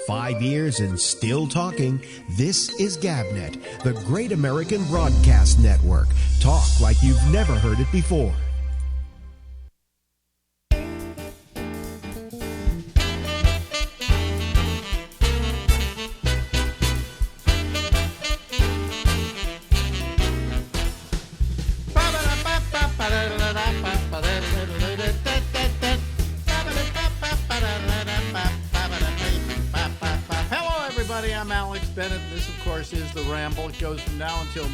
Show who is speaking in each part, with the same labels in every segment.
Speaker 1: 5 years and still talking. This is GabNet, the Great American Broadcast Network. Talk like you've never heard it before.
Speaker 2: Bennett, and this, of course, is the Ramble. It goes from now until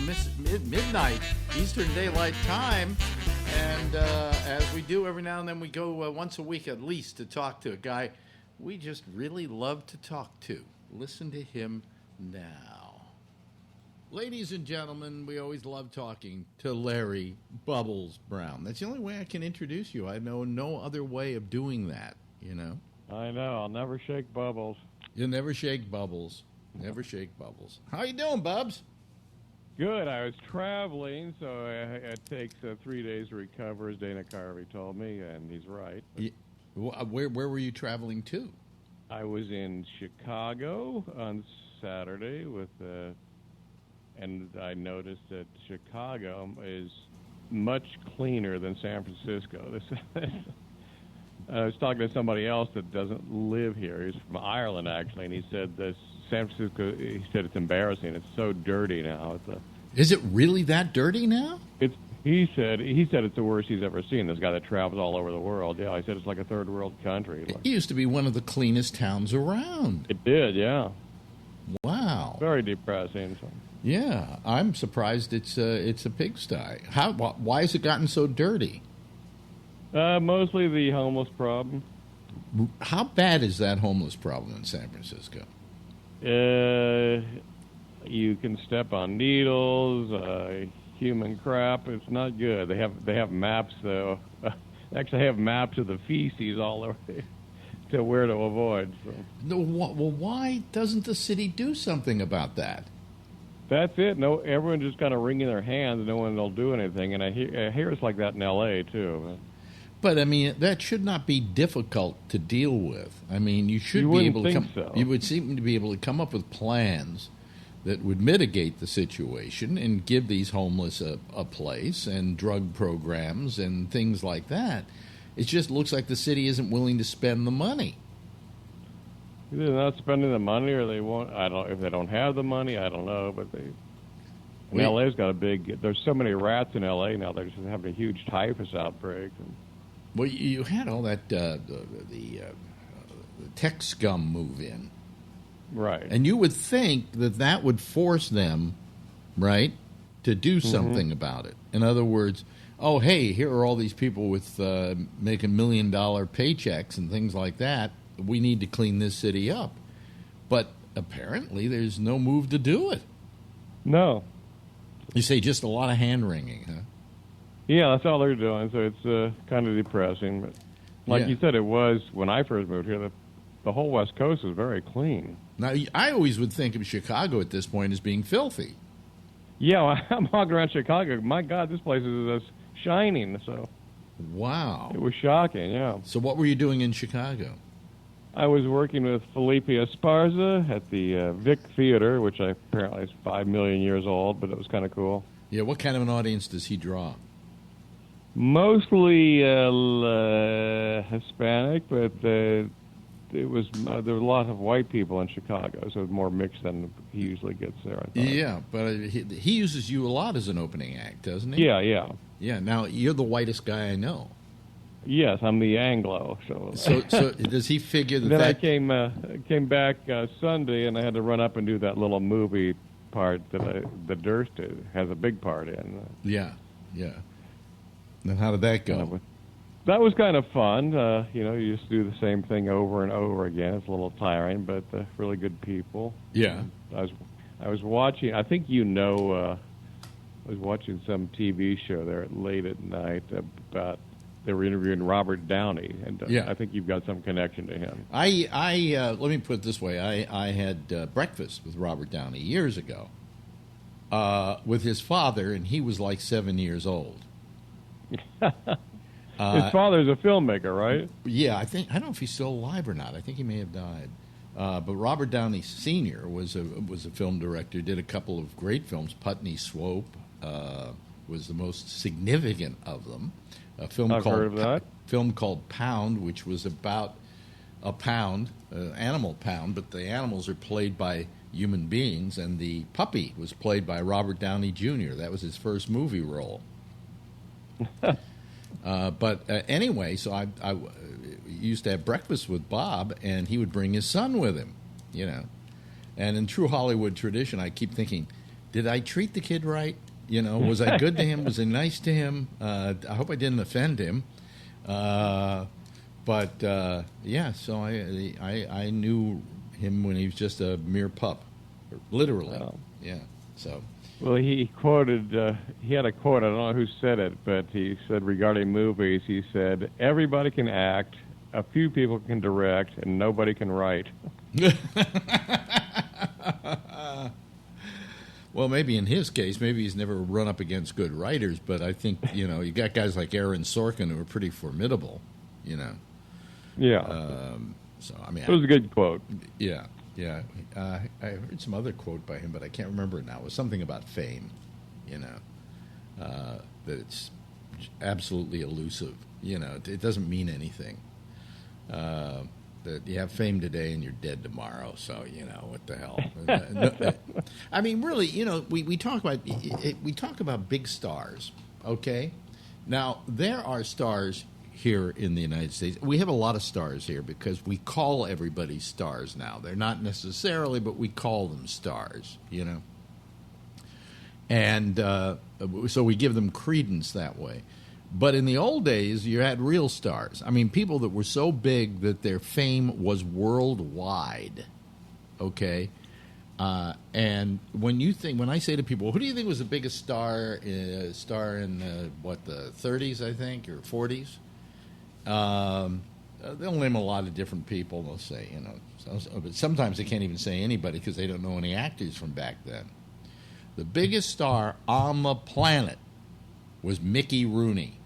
Speaker 2: midnight Eastern Daylight Time. And as we do every now and then, we go once a week at least to talk to a guy we just really love to talk to. Listen to him now. Ladies and gentlemen, we always love talking to Larry Bubbles Brown. That's the only way I can introduce you. I know no other way of doing that, you know.
Speaker 3: I know. I'll never shake Bubbles.
Speaker 2: You'll never shake Bubbles. Never shake Bubbles. How you doing, Bubs?
Speaker 3: Good. I was traveling, so it takes 3 days to recover, as Dana Carvey told me, and he's right.
Speaker 2: Where were you traveling to?
Speaker 3: I was in Chicago on Saturday and I noticed that Chicago is much cleaner than San Francisco. I was talking to somebody else that doesn't live here. He's from Ireland, actually, and he said this. San Francisco, he said it's embarrassing. It's so dirty now.
Speaker 2: Is it really that dirty now?
Speaker 3: He said it's the worst he's ever seen. This guy that travels all over the world. Yeah, he said it's like a third world country.
Speaker 2: It used to be one of the cleanest towns around.
Speaker 3: It did, yeah.
Speaker 2: Wow.
Speaker 3: Very depressing. So.
Speaker 2: Yeah, I'm surprised it's a pigsty. Why has it gotten so dirty?
Speaker 3: Mostly the homeless problem.
Speaker 2: How bad is that homeless problem in San Francisco?
Speaker 3: You can step on needles, human crap. It's not good. They have maps though. Actually, have maps of the feces all over to where to avoid. So.
Speaker 2: Well, why doesn't the city do something about that?
Speaker 3: That's it. No, everyone's just kind of wringing their hands. No one will do anything. And I hear it's like that in L.A. too.
Speaker 2: But I mean, that should not be difficult to deal with. I mean, you be able to come.
Speaker 3: So.
Speaker 2: You would seem to be able to come up with plans that would mitigate the situation and give these homeless a place and drug programs and things like that. It just looks like the city isn't willing to spend the money.
Speaker 3: They're not spending the money, or they won't. I don't. If they don't have the money, I don't know. But LA's got a big. There's so many rats in LA now. They're just having a huge typhus outbreak.
Speaker 2: Well, you had all that the tech scum move in,
Speaker 3: right?
Speaker 2: And you would think that would force them, right, to do something about it. In other words, oh hey, here are all these people with making $1 million paychecks and things like that. We need to clean this city up, but apparently there's no move to do it.
Speaker 3: No,
Speaker 2: you say just a lot of hand wringing, huh?
Speaker 3: Yeah, that's all they're doing, so it's kind of depressing. But like you said, it was, when I first moved here, the whole West Coast was very clean.
Speaker 2: Now, I always would think of Chicago at this point as being filthy.
Speaker 3: Yeah, well, I'm walking around Chicago. My God, this place is shining. So,
Speaker 2: wow.
Speaker 3: It was shocking, yeah.
Speaker 2: So what were you doing in Chicago?
Speaker 3: I was working with Felipe Esparza at the Vic Theater, which apparently is 5 million years old, but it was kind of cool.
Speaker 2: Yeah, what kind of an audience does he draw?
Speaker 3: Mostly Hispanic, but there was a lot of white people in Chicago, so it was more mixed than he usually gets there. I thought.
Speaker 2: Yeah, but he uses you a lot as an opening act, doesn't he?
Speaker 3: Yeah.
Speaker 2: Yeah. Now you're the whitest guy I know.
Speaker 3: Yes, I'm the Anglo.
Speaker 2: So does he figure that?
Speaker 3: Then I came back Sunday, and I had to run up and do that little movie part that Durst has a big part in.
Speaker 2: Yeah. Then how did that go?
Speaker 3: That was kind of fun. You just do the same thing over and over again. It's a little tiring, but really good people.
Speaker 2: Yeah.
Speaker 3: I was watching. I think I was watching some TV show there late at night about they were interviewing Robert Downey, and I think you've got some connection to him.
Speaker 2: I let me put it this way: I had breakfast with Robert Downey years ago with his father, and he was like 7 years old.
Speaker 3: His father's a filmmaker, right?
Speaker 2: Yeah, I don't know if he's still alive or not. I think he may have died.
Speaker 4: But Robert Downey Sr. was a film director. Did a couple of great films. Putney Swope was the most significant of them. A film
Speaker 3: I've heard of that.
Speaker 4: Film called Pound, which was about a pound, animal pound, but the animals are played by human beings, and the puppy was played by Robert Downey Jr. That was his first movie role. Anyway, so I used to have breakfast with Bob, and he would bring his son with him, you know. And in true Hollywood tradition, I keep thinking, did I treat the kid right? You know, was I good to him? Was I nice to him? I hope I didn't offend him. Yeah, so I knew him when he was just a mere pup, literally.
Speaker 3: Wow.
Speaker 4: Yeah, so.
Speaker 3: Well, he quoted, he had a quote, I don't know who said it, but he said regarding movies, he said, everybody can act, a few people can direct, and nobody can write.
Speaker 4: Well, maybe in his case, maybe he's never run up against good writers, but I think, you know, you got guys like Aaron Sorkin who are pretty formidable, you know.
Speaker 3: Yeah.
Speaker 4: So, I mean,
Speaker 3: it was a good quote.
Speaker 4: Yeah, yeah. I heard some other quote by him, but I can't remember it now. It was something about fame, you know, that it's absolutely elusive. You know, it doesn't mean anything. That you have fame today and you're dead tomorrow, so, you know, what the hell. I mean, really, you know, we talk about big stars, okay? Now, there are stars here in the United States. We have a lot of stars here because we call everybody stars now. They're not necessarily, but we call them stars, you know? And so we give them credence that way. But in the old days, you had real stars. I mean, people that were so big that their fame was worldwide, okay? And when I say to people, who do you think was the biggest star in the 30s, I think, or 40s? They'll name a lot of different people. They'll say, you know, but sometimes they can't even say anybody because they don't know any actors from back then. The biggest star on the planet was Mickey Rooney.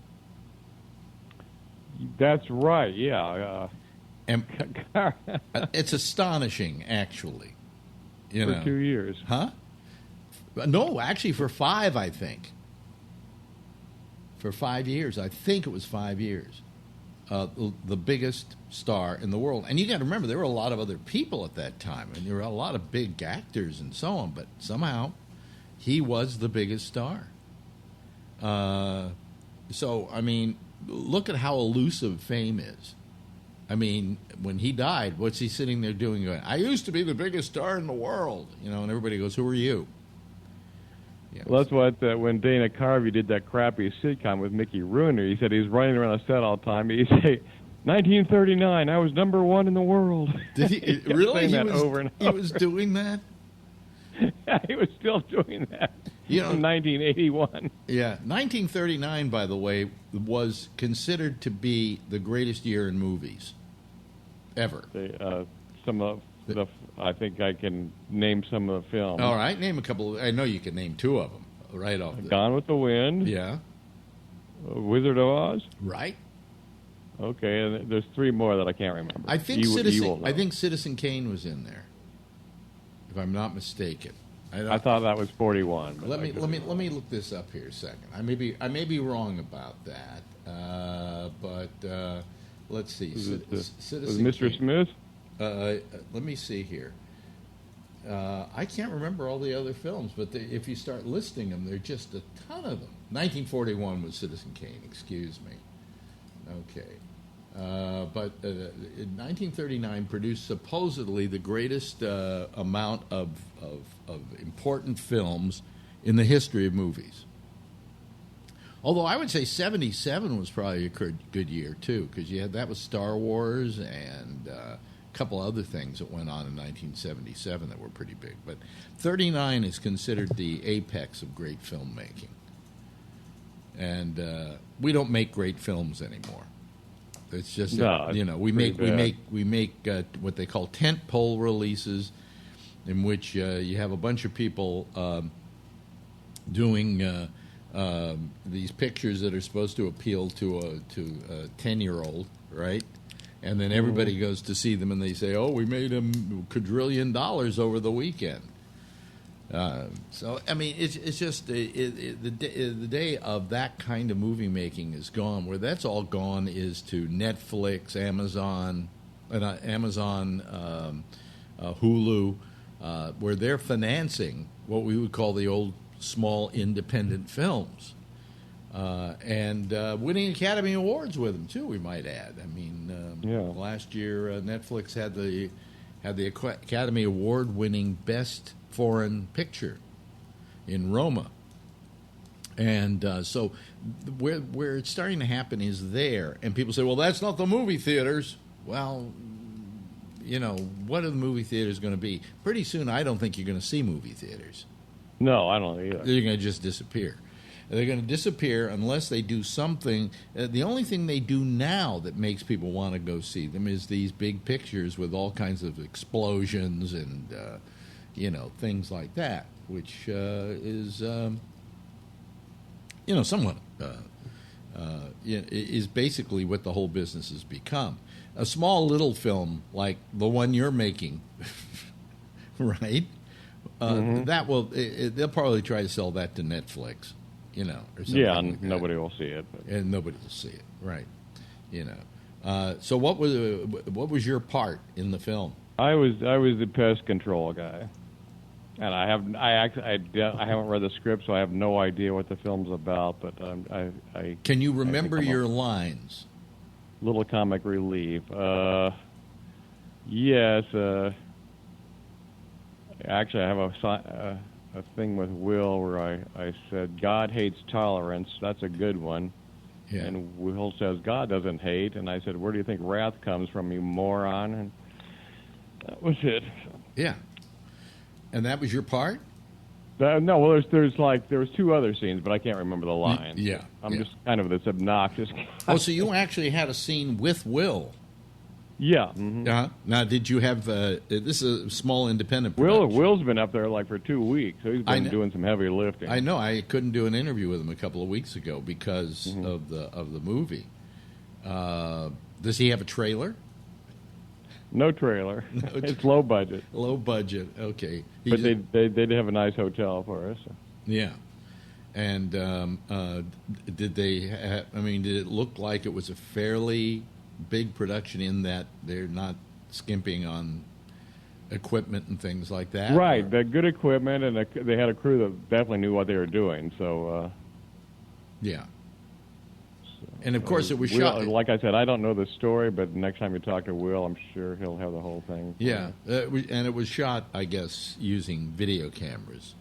Speaker 3: That's right, yeah.
Speaker 4: And it's astonishing, actually. You
Speaker 3: for
Speaker 4: know.
Speaker 3: 2 years.
Speaker 4: Huh? No, actually for 5, I think. For 5 years. I think it was 5 years. The biggest star in the world. And you got to remember, there were a lot of other people at that time, and there were a lot of big actors and so on, but somehow he was the biggest star. So, I mean, look at how elusive fame is. I mean, when he died, what's he sitting there doing? Going, I used to be the biggest star in the world, you know, and everybody goes, who are you? Yeah.
Speaker 3: Well, that's what, when Dana Carvey did that crappy sitcom with Mickey Rooney, he said he was running around the set all the time. He'd say, 1939, I was number one in the world.
Speaker 4: Did he really?
Speaker 3: He
Speaker 4: was doing that?
Speaker 3: Yeah, he was still doing that.
Speaker 4: You know,
Speaker 3: in 1981.
Speaker 4: Yeah, 1939, by the way, was considered to be the greatest year in movies ever.
Speaker 3: Some of the, I think I can name some of the films.
Speaker 4: All right, name a couple. I know you can name 2 of them right off.
Speaker 3: Gone with the Wind.
Speaker 4: Yeah.
Speaker 3: Wizard of Oz.
Speaker 4: Right.
Speaker 3: Okay, and there's 3 more that I can't remember.
Speaker 4: I think Citizen Kane was in there, if I'm not mistaken.
Speaker 3: I thought that was 41.
Speaker 4: Let me look this up here a second. I may be wrong about that, but let's see.
Speaker 3: Was Mr. Smith?
Speaker 4: Let me see here. I can't remember all the other films, but if you start listing them, there are just a ton of them. 1941 was Citizen Kane. Excuse me. Okay. But in 1939 produced supposedly the greatest amount of important films in the history of movies. Although I would say 77 was probably a good year, too, because that was Star Wars and a couple other things that went on in 1977 that were pretty big. But 39 is considered the apex of great filmmaking. And we don't make great films anymore. It's just we make what they call tent pole releases, in which you have a bunch of people doing these pictures that are supposed to appeal to a 10-year-old, right? And then everybody goes to see them, and they say, "Oh, we made $1 quadrillion over the weekend." So I mean, it's just the day of that kind of movie making is gone. Where that's all gone is to Netflix, Amazon, Hulu, where they're financing what we would call the old small independent films. And winning Academy Awards with them too. We might add. I mean, last year Netflix had the Academy Award-winning Best Foreign Picture in Roma, and so where it's starting to happen is there. And people say, "Well, that's not the movie theaters." Well, what are the movie theaters going to be? Pretty soon, I don't think you're going to see movie theaters.
Speaker 3: No, I don't either.
Speaker 4: They're going to just disappear. They're going to disappear unless they do something. The only thing they do now that makes people want to go see them is these big pictures with all kinds of explosions and, things like that, which is, somewhat is basically what the whole business has become. A small little film like the one you're making, right? That will they'll probably try to sell that to Netflix. Or something.
Speaker 3: Yeah,
Speaker 4: like
Speaker 3: nobody will see it.
Speaker 4: And nobody will see it, right? So what was your part in the film?
Speaker 3: I was the pest control guy, and I haven't read the script, so I have no idea what the film's about. But I
Speaker 4: can you remember your lines?
Speaker 3: Little comic relief. Yes. Actually, I have a thing with Will where I said, God hates tolerance. That's a good one.
Speaker 4: Yeah.
Speaker 3: And Will says, God doesn't hate. And I said, where do you think wrath comes from, you moron? And that was it.
Speaker 4: Yeah. And that was your part?
Speaker 3: No, well, there was two other scenes, but I can't remember the lines.
Speaker 4: Yeah.
Speaker 3: I'm just kind of this obnoxious guy.
Speaker 4: Oh, so you actually had a scene with Will.
Speaker 3: Yeah. Mm-hmm.
Speaker 4: Now, did you have this is a small independent production.
Speaker 3: Will's been up there for 2 weeks, so he's been doing some heavy lifting.
Speaker 4: I know. I couldn't do an interview with him a couple of weeks ago because of the movie. Does he have a trailer?
Speaker 3: No trailer. It's low budget.
Speaker 4: Low budget. Okay.
Speaker 3: But they did have a nice hotel for us. So.
Speaker 4: Yeah. And did they? Did it look like it was a fairly big production in that they're not skimping on equipment and things like that?
Speaker 3: Right. They're good equipment, and they had a crew that definitely knew what they were doing. So.
Speaker 4: Yeah. And of course, it was shot.
Speaker 3: Like I said, I don't know the story, but next time you talk to Will, I'm sure he'll have the whole thing.
Speaker 4: Yeah, and it was shot, I guess, using video cameras.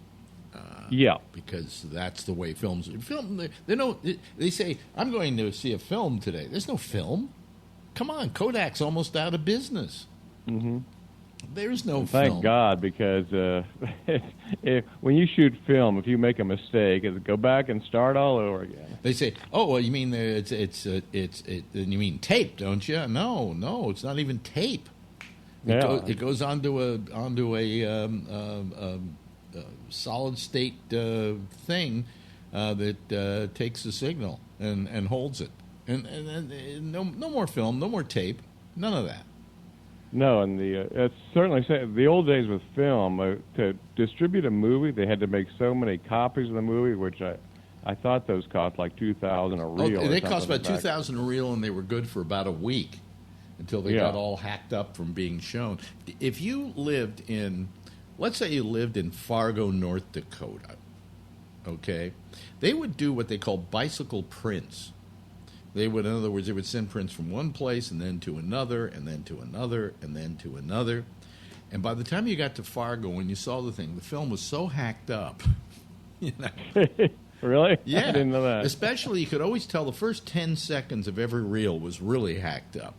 Speaker 3: Yeah,
Speaker 4: because that's the way films. They say, "I'm going to see a film today." There's no film. Come on, Kodak's almost out of business. Mm-hmm. There's no film.
Speaker 3: Thank God, because when you shoot film, if you make a mistake, go back and start all over again.
Speaker 4: They say, "Oh, well, you mean you mean tape, don't you?" No, it's not even tape. It goes onto a solid state thing that takes the signal and holds it, and no more film, no more tape, none of that.
Speaker 3: No, and it's certainly the old days with film, to distribute a movie, they had to make so many copies of the movie, which I thought those cost like $2,000 a reel.
Speaker 4: Oh, they cost about $2,000 a reel, and they were good for about a week until they got all hacked up from being shown. If you lived in, let's say you lived in Fargo, North Dakota, okay, they would do what they call bicycle prints. They would, in other words, they would send prints from one place and then to another and then to another and then to another. And by the time you got to Fargo, when you saw the thing, the film was so hacked up.
Speaker 3: Really?
Speaker 4: Yeah.
Speaker 3: I didn't know that.
Speaker 4: Especially, you could always tell the first 10 seconds of every reel was really hacked up.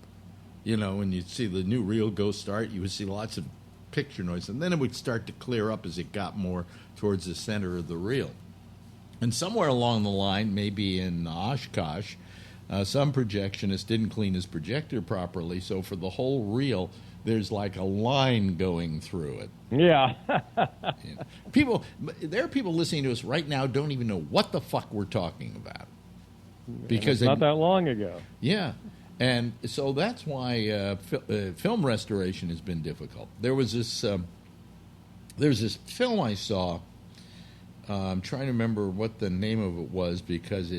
Speaker 4: When you'd see the new reel go start, you would see lots of picture noise. And then it would start to clear up as it got more towards the center of the reel. And somewhere along the line, maybe in Oshkosh, some projectionist didn't clean his projector properly, so for the whole reel, there's like a line going through it.
Speaker 3: Yeah.
Speaker 4: There are people listening to us right now don't even know what the fuck we're talking about. Because
Speaker 3: not that long ago.
Speaker 4: Yeah. And so that's why film restoration has been difficult. There's this film I saw. I'm trying to remember what the name of it was, because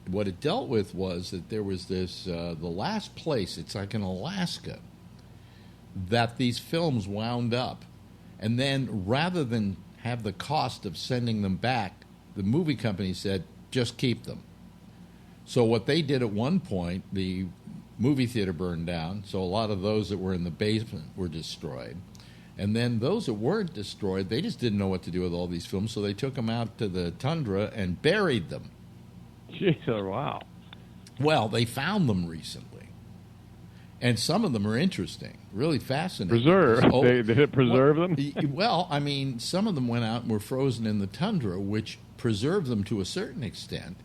Speaker 4: what it dealt with was that there was this the last place, it's like in Alaska, that these films wound up, and then rather than have the cost of sending them back, the movie company said just keep them. So what they did at one point, the movie theater burned down, so a lot of those that were in the basement were destroyed. And then those that weren't destroyed, they just didn't know what to do with all these films, so they took them out to the tundra and buried them.
Speaker 3: Jeez, wow.
Speaker 4: Well, they found them recently, and some of them are interesting, really fascinating.
Speaker 3: Preserve? Did it preserve them?
Speaker 4: Well, I mean, some of them went out and were frozen in the tundra, which preserved them to a certain extent.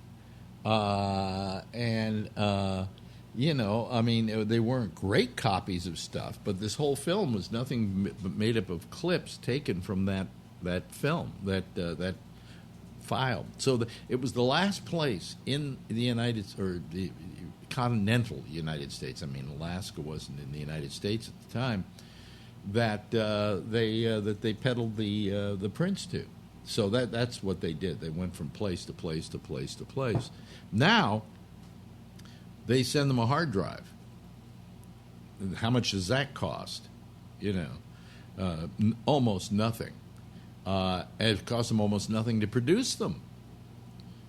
Speaker 4: You know, I mean, they weren't great copies of stuff, but this whole film was nothing but made up of clips taken from that film, that file. So it was the last place in the the continental United States. I mean, Alaska wasn't in the United States at the time. That they peddled the prints to. So that's what they did. They went from place to place to place to place. Now they send them a hard drive. How much does that cost? You know, almost nothing. It costs them almost nothing to produce them.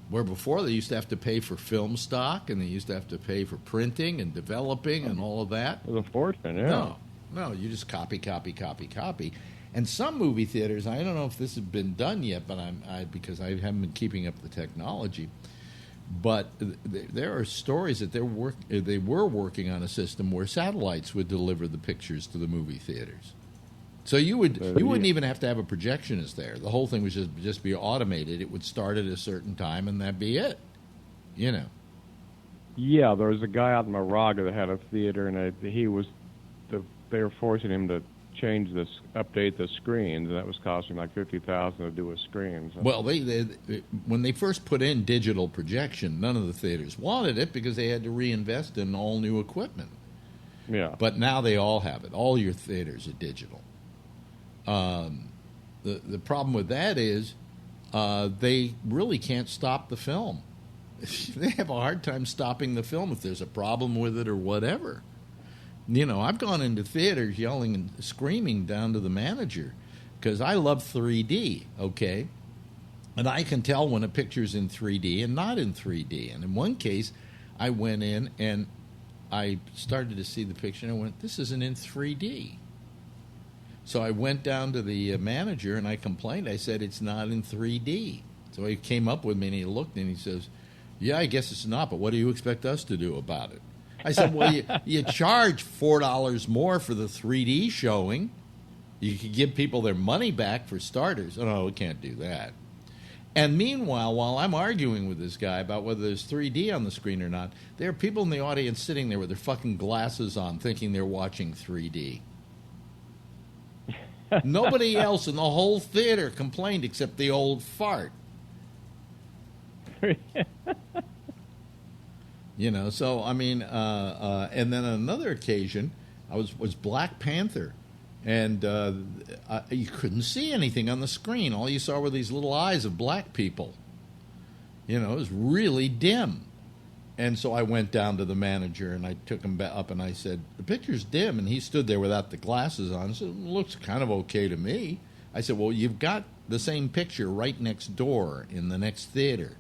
Speaker 4: Where before they used to have to pay for film stock, and they used to have to pay for printing and developing and all of that.
Speaker 3: It was a fortune, yeah.
Speaker 4: No, you just copy. And some movie theaters, I don't know if this has been done yet, but because I haven't been keeping up the technology. But there are stories that they were working on a system where satellites would deliver the pictures to the movie theaters. So you wouldn't even have to have a projectionist there. The whole thing would just be automated. It would start at a certain time, and that'd be it. You know.
Speaker 3: Yeah, there was a guy out in Moraga that had a theater, and they were forcing him to update the screens, and that was costing like $50,000 to do a screen. So.
Speaker 4: Well, when they first put in digital projection, none of the theaters wanted it because they had to reinvest in all new equipment.
Speaker 3: Yeah.
Speaker 4: But now they all have it. All your theaters are digital. The problem with that is they really can't stop the film. They have a hard time stopping the film if there's a problem with it or whatever. You know, I've gone into theaters yelling and screaming down to the manager because I love 3D, okay? And I can tell when a picture's in 3D and not in 3D. And in one case, I went in and I started to see the picture and I went, this isn't in 3D. So I went down to the manager and I complained. I said, it's not in 3D. So he came up with me and he looked and he says, yeah, I guess it's not, but what do you expect us to do about it? I said, well, you charge $4 more for the 3D showing. You could give people their money back for starters. Oh, no, we can't do that. And meanwhile, while I'm arguing with this guy about whether there's 3D on the screen or not, there are people in the audience sitting there with their fucking glasses on thinking they're watching 3D. Nobody else in the whole theater complained except the old fart. You know, so, I mean, and then on another occasion, I was Black Panther, and you couldn't see anything on the screen. All you saw were these little eyes of black people. You know, it was really dim. And so I went down to the manager, and I took him up, and I said, the picture's dim, and he stood there without the glasses on. So it looks kind of okay to me. I said, well, you've got the same picture right next door in the next theater.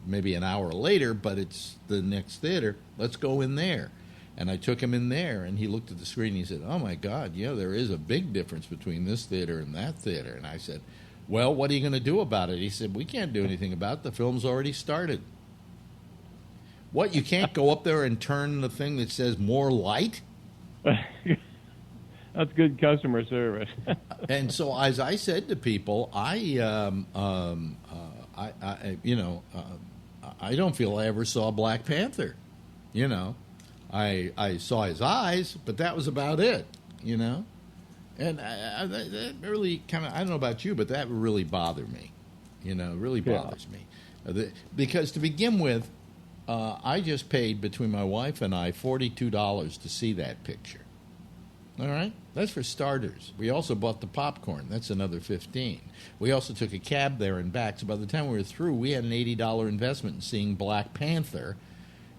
Speaker 4: Maybe an hour later, but it's the next theater. Let's go in there. And I took him in there, and he looked at the screen, and he said, oh, my God, yeah, there is a big difference between this theater and that theater. And I said, well, what are you going to do about it? He said, we can't do anything about it. The film's already started. What, you can't go up there and turn the thing that says more light?
Speaker 3: That's good customer service.
Speaker 4: And so, as I said to people, I don't feel I ever saw Black Panther. You know, I saw his eyes, but that was about it. You know, and that really kind of, I don't know about you, but that really bothered me. You know, it really bothers me because to begin with, I just paid, between my wife and I, $42 to see that picture. All right? That's for starters. We also bought the popcorn. That's another $15. We also took a cab there and back. So by the time we were through, we had an $80 investment in seeing Black Panther.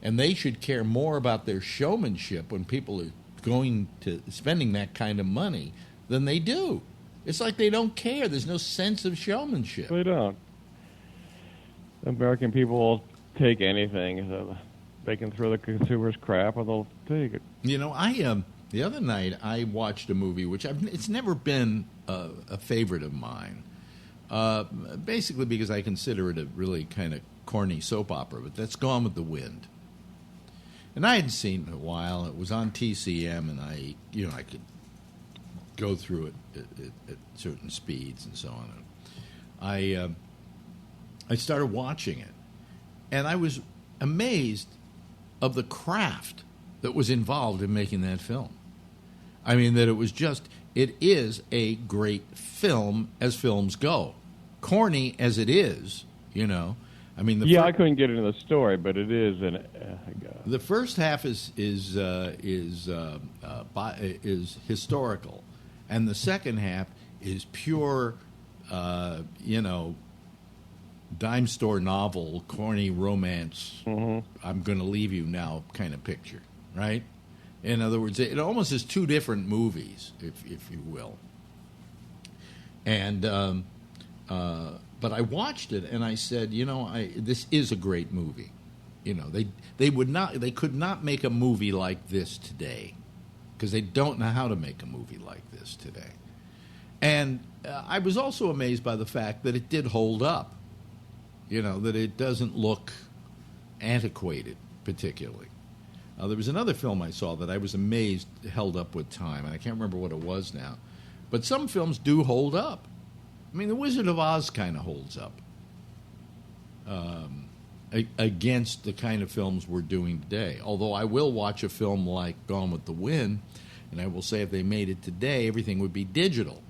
Speaker 4: And they should care more about their showmanship when people are going to spending that kind of money than they do. It's like they don't care. There's no sense of showmanship.
Speaker 3: They don't. American people will take anything. So they can throw the consumers crap, or they'll take it.
Speaker 4: You know, the other night I watched a movie which it's never been a favorite of mine. Basically because I consider it a really kind of corny soap opera, but that's Gone with the Wind. And I hadn't seen it in a while. It was on TCM, and I could go through it at certain speeds and so on. I started watching it, and I was amazed of the craft that was involved in making that film. I mean, that it is a great film as films go. Corny as it is, you know. I mean,
Speaker 3: I couldn't get into the story, but it is
Speaker 4: the first half is historical, and the second half is pure, dime store novel, corny romance. Mm-hmm. I'm going to leave you now kind of picture, right? In other words, it almost is two different movies, if you will. And but I watched it and I said, this is a great movie. You know, they could not make a movie like this today because they don't know how to make a movie like this today. And I was also amazed by the fact that it did hold up. You know, that it doesn't look antiquated particularly. There was another film I saw that I was amazed held up with time, and I can't remember what it was now. But some films do hold up. I mean, The Wizard of Oz kind of holds up against the kind of films we're doing today. Although I will watch a film like Gone with the Wind, and I will say if they made it today, everything would be digital.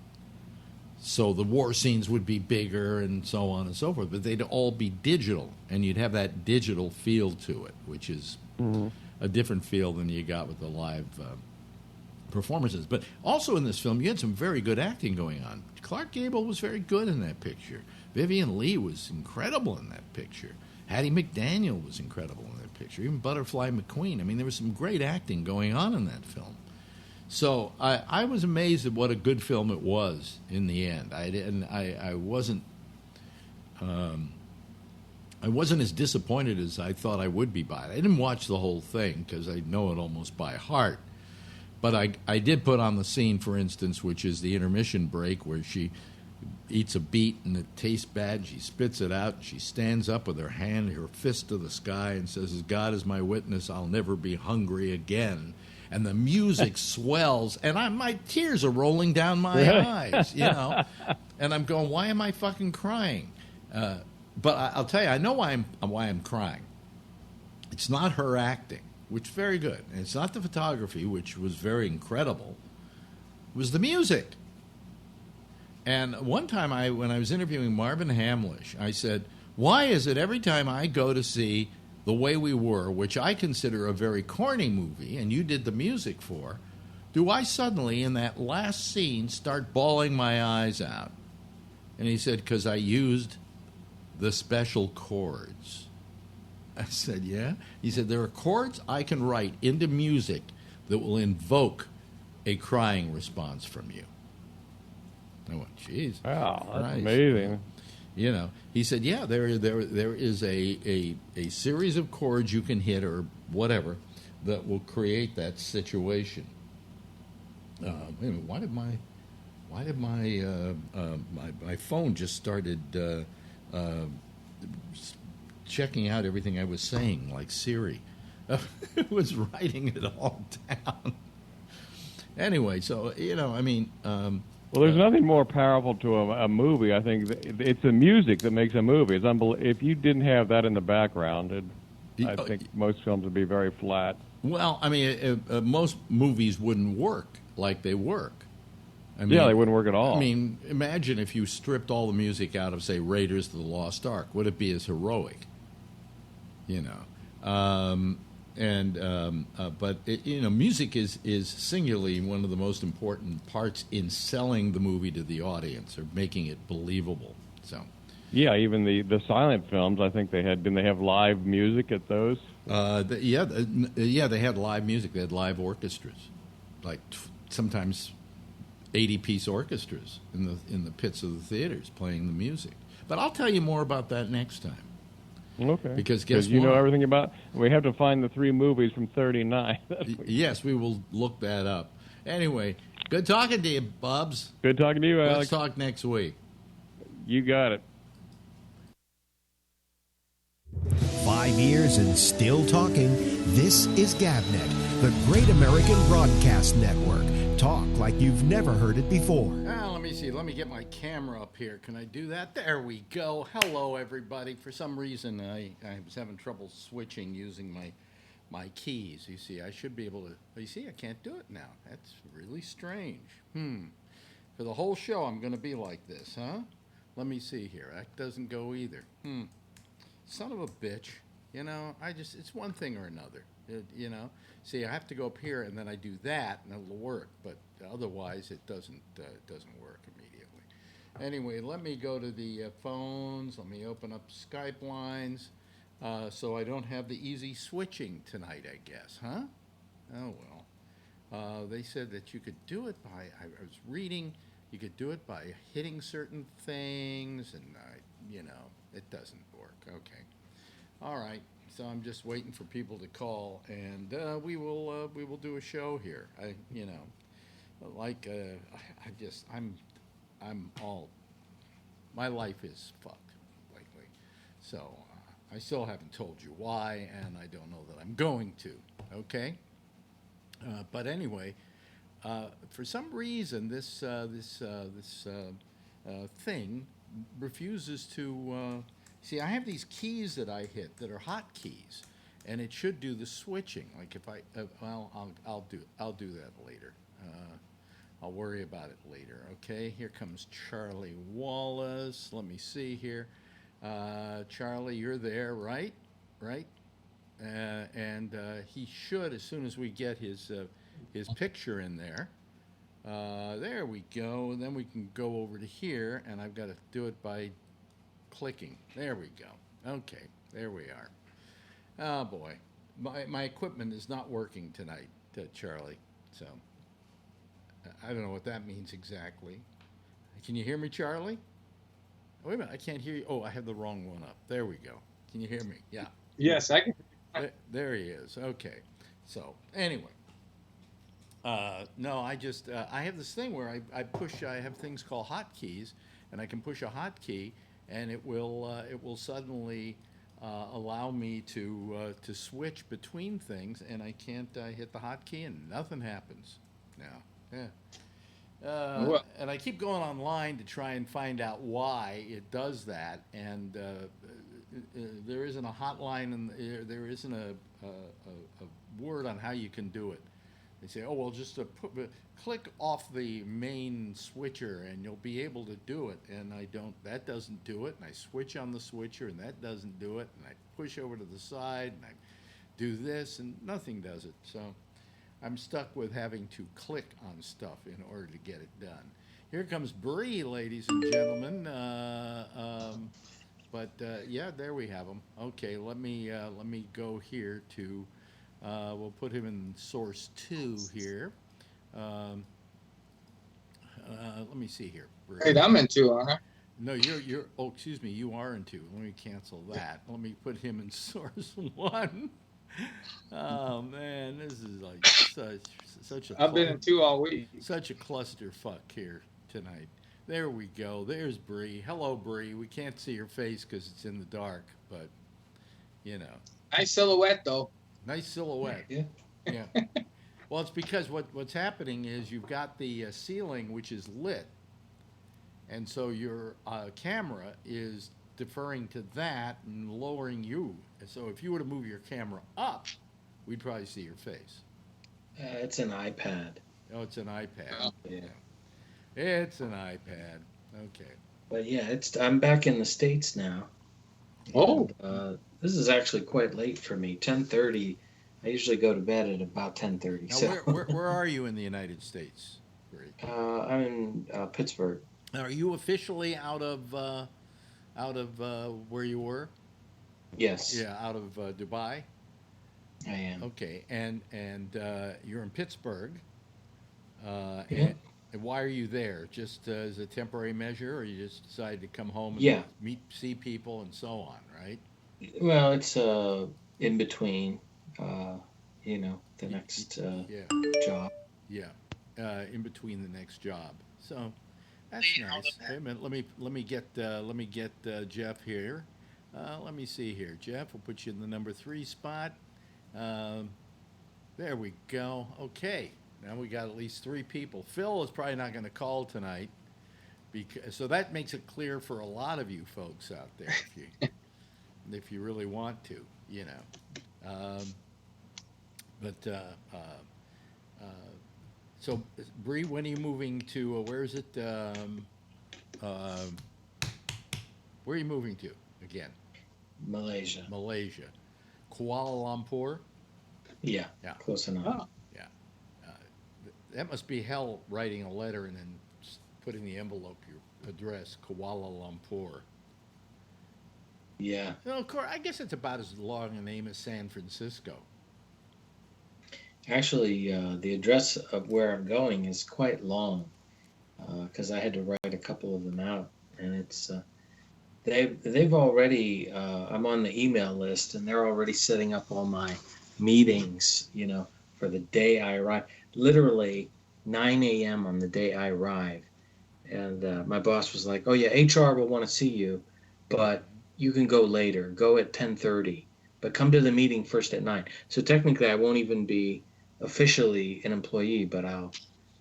Speaker 4: So the war scenes would be bigger and so on and so forth, but they'd all be digital, and you'd have that digital feel to it, which is a different feel than you got with the live performances. But also in this film, you had some very good acting going on. Clark Gable was very good in that picture. Vivien Leigh was incredible in that picture. Hattie McDaniel was incredible in that picture. Even Butterfly McQueen. I mean, there was some great acting going on in that film. So I was amazed at what a good film it was in the end. I wasn't as disappointed as I thought I would be by it. I didn't watch the whole thing because I know it almost by heart. But I did put on the scene, for instance, which is the intermission break where she eats a beet and it tastes bad. And she spits it out. And she stands up with her fist to the sky and says, "As God is my witness, I'll never be hungry again." And the music swells, and my tears are rolling down my eyes, you know. And I'm going, why am I fucking crying? But I'll tell you, I know why I'm crying. It's not her acting, which is very good. And it's not the photography, which was very incredible. It was the music. And one time when I was interviewing Marvin Hamlish, I said, why is it every time I go to see The Way We Were, which I consider a very corny movie, and you did the music for, do I suddenly, in that last scene, start bawling my eyes out? And he said, because I used the special chords. I said, yeah? He said, there are chords I can write into music that will invoke a crying response from you. I went, geez.
Speaker 3: Wow, that's amazing.
Speaker 4: You know, he said, yeah, there is a series of chords you can hit or whatever that will create that situation. Wait a minute, why did my phone just started checking out everything I was saying like Siri? It was writing it all down. Anyway, so I mean.
Speaker 3: Well, there's nothing more powerful to a movie. I think it's the music that makes a movie. It's if you didn't have that in the background, I think most films would be very flat.
Speaker 4: Well, I mean, most movies wouldn't work like they work. I mean,
Speaker 3: yeah, they wouldn't work at all.
Speaker 4: I mean, imagine if you stripped all the music out of, say, Raiders of the Lost Ark. Would it be as heroic? You know, But music is singularly one of the most important parts in selling the movie to the audience or making it believable. So,
Speaker 3: yeah, even the silent films, I think didn't they have live music at those?
Speaker 4: they had live music. They had live orchestras, like sometimes 80-piece orchestras in the pits of the theaters playing the music. But I'll tell you more about that next time.
Speaker 3: Okay.
Speaker 4: Because guess
Speaker 3: you
Speaker 4: what?
Speaker 3: know everything about. We have to find the 3 movies from '39.
Speaker 4: Yes, we will look that up. Anyway, good talking to you, Bubs.
Speaker 3: Good talking to you, Alex.
Speaker 4: Let's talk next week.
Speaker 3: You got it.
Speaker 1: 5 years and still talking. This is GabNet, the Great American Broadcast Network. Talk like you've never heard it before.
Speaker 2: Let me see. Let me get my camera up here. Can I do that? There we go. Hello, everybody. For some reason, I was having trouble switching using my keys. You see, I should be able to. You see, I can't do it now. That's really strange. For the whole show, I'm going to be like this, huh? Let me see here. That doesn't go either. Son of a bitch. It's one thing or another. See, I have to go up here and then I do that and it'll work, but otherwise it doesn't work immediately. Anyway, let me go to the phones. Let me open up Skype lines so I don't have the easy switching tonight, I guess, huh? Oh, well. They said that you could do it by, I was reading, you could do it by hitting certain things and, it doesn't work. Okay. All right. So I'm just waiting for people to call, and we will do a show here. My life is fucked lately. So I still haven't told you why, and I don't know that I'm going to. Okay. But anyway, for some reason, this thing refuses to. See, I have these keys that I hit that are hotkeys, and it should do the switching. Like if I, I'll do that later. I'll worry about it later. Okay, here comes Charlie Wallace. Let me see here. Charlie, you're there, right? Right? And he should, as soon as we get his picture in there. There we go. And then we can go over to here, and I've got to do it by clicking. There we go. Okay, there we are. Oh boy, my equipment is not working tonight, Charlie. So I don't know what that means exactly. Can you hear me, Charlie? Oh, wait a minute, I can't hear you. Oh, I have the wrong one up. There we go. Can you hear me? Yeah.
Speaker 5: Yes, I can.
Speaker 2: There he is. Okay. So anyway, no, I have this thing where I have things called hotkeys, and I can push a hotkey, and it will suddenly allow me to switch between things, and I can't hit the hotkey, and nothing happens now. Yeah. And I keep going online to try and find out why it does that, and there isn't a hotline, and there isn't a word on how you can do it. They say, oh, well, just click off the main switcher and you'll be able to do it. And that doesn't do it. And I switch on the switcher and that doesn't do it. And I push over to the side and I do this and nothing does it. So I'm stuck with having to click on stuff in order to get it done. Here comes Bree, ladies and gentlemen. Yeah, there we have him. Okay, let me go here to. We'll put him in source 2 here. Let me see here.
Speaker 5: Wait, I'm in 2, aren't I?
Speaker 2: No, you're. Oh, excuse me. You are in 2. Let me cancel that. Let me put him in source 1. Oh man, this is like such a.
Speaker 5: I've been in 2 all week.
Speaker 2: Such a clusterfuck here tonight. There we go. There's Bree. Hello, Bree. We can't see your face because it's in the dark, but
Speaker 5: Nice silhouette, though.
Speaker 2: Nice silhouette.
Speaker 5: Yeah.
Speaker 2: Yeah. Well, it's because what's happening is you've got the ceiling which is lit, and so your camera is deferring to that and lowering you. So if you were to move your camera up, we'd probably see your face.
Speaker 6: It's an iPad.
Speaker 2: Oh, it's an iPad.
Speaker 5: Oh.
Speaker 6: Yeah.
Speaker 2: It's an iPad. Okay.
Speaker 6: But yeah, I'm back in the States now.
Speaker 5: Oh.
Speaker 6: This is actually quite late for me. 10:30. I usually go to bed at about 10:30.
Speaker 2: Now,
Speaker 6: So
Speaker 2: where are you in the United States? Bree?
Speaker 6: I'm in Pittsburgh.
Speaker 2: Now, are you officially out of where you were?
Speaker 6: Yes,
Speaker 2: Yeah, out of Dubai.
Speaker 6: I am.
Speaker 2: Okay, and you're in Pittsburgh.
Speaker 6: Yeah.
Speaker 2: And why are you there? Just as a temporary measure, or you just decided to come home and
Speaker 6: Yeah.
Speaker 2: see people, and so on, right?
Speaker 6: Well, it's in between. The
Speaker 2: Y-
Speaker 6: next
Speaker 2: Yeah,
Speaker 6: job.
Speaker 2: yeah. In between the next job. So that's nice. Wait a minute. Let me get Jeff here. Let me see here. Jeff, we'll put you in the number 3 spot. Um, there we go. Okay. Now we got at least 3 people. Phil is probably not going to call tonight, so that makes it clear for a lot of you folks out there, if you really want to, you know. But uh, so, Bree, when are you moving to? Where is it? Where are you moving to again?
Speaker 6: Malaysia.
Speaker 2: Malaysia, Kuala Lumpur.
Speaker 6: Yeah,
Speaker 2: Yeah,
Speaker 6: close enough.
Speaker 5: Oh.
Speaker 2: yeah. Uh, that must be hell writing a letter and then putting the envelope your address, Kuala Lumpur.
Speaker 6: Yeah.
Speaker 2: Well, of course, I guess it's about as long a name as San Francisco.
Speaker 6: Actually, the address of where I'm going is quite long because I had to write a couple of them out, and it's they've already I'm on the email list, and they're already setting up all my meetings, for the day I arrive. Literally 9 a.m. on the day I arrive, and my boss was like, "Oh yeah, HR will want to see you, but you can go later. Go at 10:30, but come to the meeting first at 9." So technically, I won't even be officially an employee, but I'll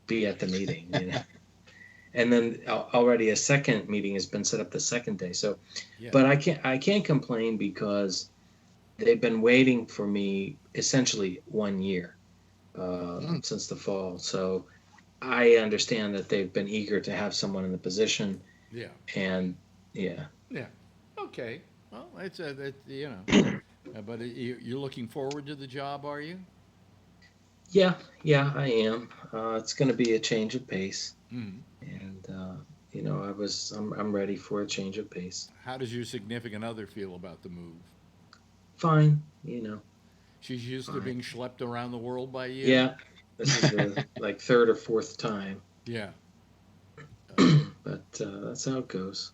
Speaker 6: be at the meeting. And then already a second meeting has been set up the second day. So,
Speaker 2: Yeah.
Speaker 6: but I can't complain because they've been waiting for me essentially 1 year since the fall. So I understand that they've been eager to have someone in the position,
Speaker 2: Yeah.
Speaker 6: and yeah.
Speaker 2: Yeah. Okay. Well, but you're looking forward to the job, are you?
Speaker 6: Yeah, I am. It's going to be a change of pace,
Speaker 2: Mm.
Speaker 6: and I'm ready for a change of pace.
Speaker 2: How does your significant other feel about the move?
Speaker 6: Fine,
Speaker 2: She's used to
Speaker 6: fine.
Speaker 2: being schlepped around the world by you.
Speaker 6: Yeah, this is the like third or fourth time,
Speaker 2: Yeah.
Speaker 6: but that's how it goes.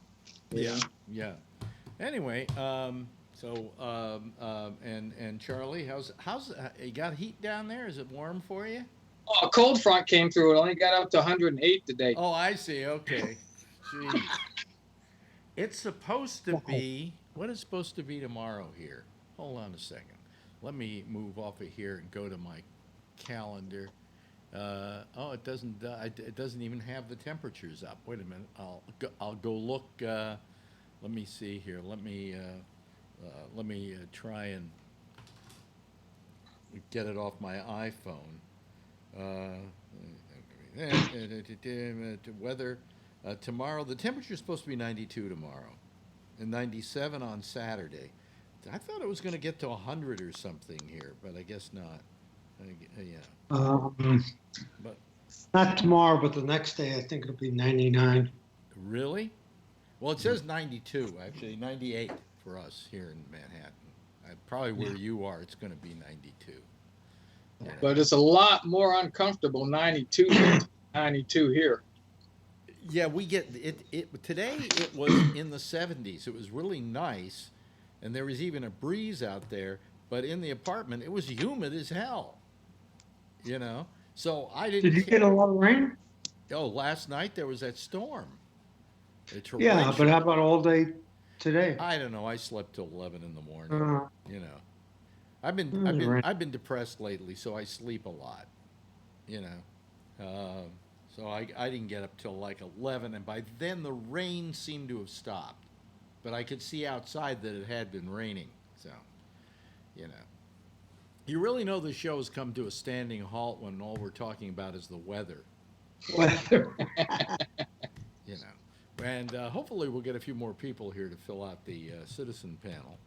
Speaker 2: Yeah. Yeah. Anyway, and Charlie, how's you got heat down there? Is it warm for you?
Speaker 5: Oh, a cold front came through. It only got up to 108 today.
Speaker 2: Oh, I see. Okay. Jeez. It's supposed to be. What is supposed to be tomorrow here? Hold on a second. Let me move off of here and go to my calendar. It doesn't. It doesn't even have the temperatures up. Wait a minute. I'll go look. Let me see here. Let me try and get it off my iPhone. Weather tomorrow. The temperature is supposed to be 92 tomorrow, and 97 on Saturday. I thought it was going to get to 100 or something here, but I guess not. Yeah. But
Speaker 7: Not tomorrow, but the next day, I think it'll be 99.
Speaker 2: really? Well, it says 92, actually, 98 for us here in Manhattan. Probably where you are, it's going to be 92. Yeah.
Speaker 5: But it's a lot more uncomfortable 92 than 92 here.
Speaker 2: Yeah, we get it. Today it was in the 70s. It was really nice, and there was even a breeze out there. But in the apartment, it was humid as hell. So I didn't.
Speaker 7: Did you get a lot of rain?
Speaker 2: Oh, last night there was that storm.
Speaker 7: Yeah, but how about all day today?
Speaker 2: I don't know. I slept till 11 in the morning. I've been depressed lately, so I sleep a lot. So I didn't get up till like 11, and by then the rain seemed to have stopped. But I could see outside that it had been raining. So, you really know the show has come to a standing halt when all we're talking about is the weather.
Speaker 7: Weather.
Speaker 2: And hopefully we'll get a few more people here to fill out the citizen panel.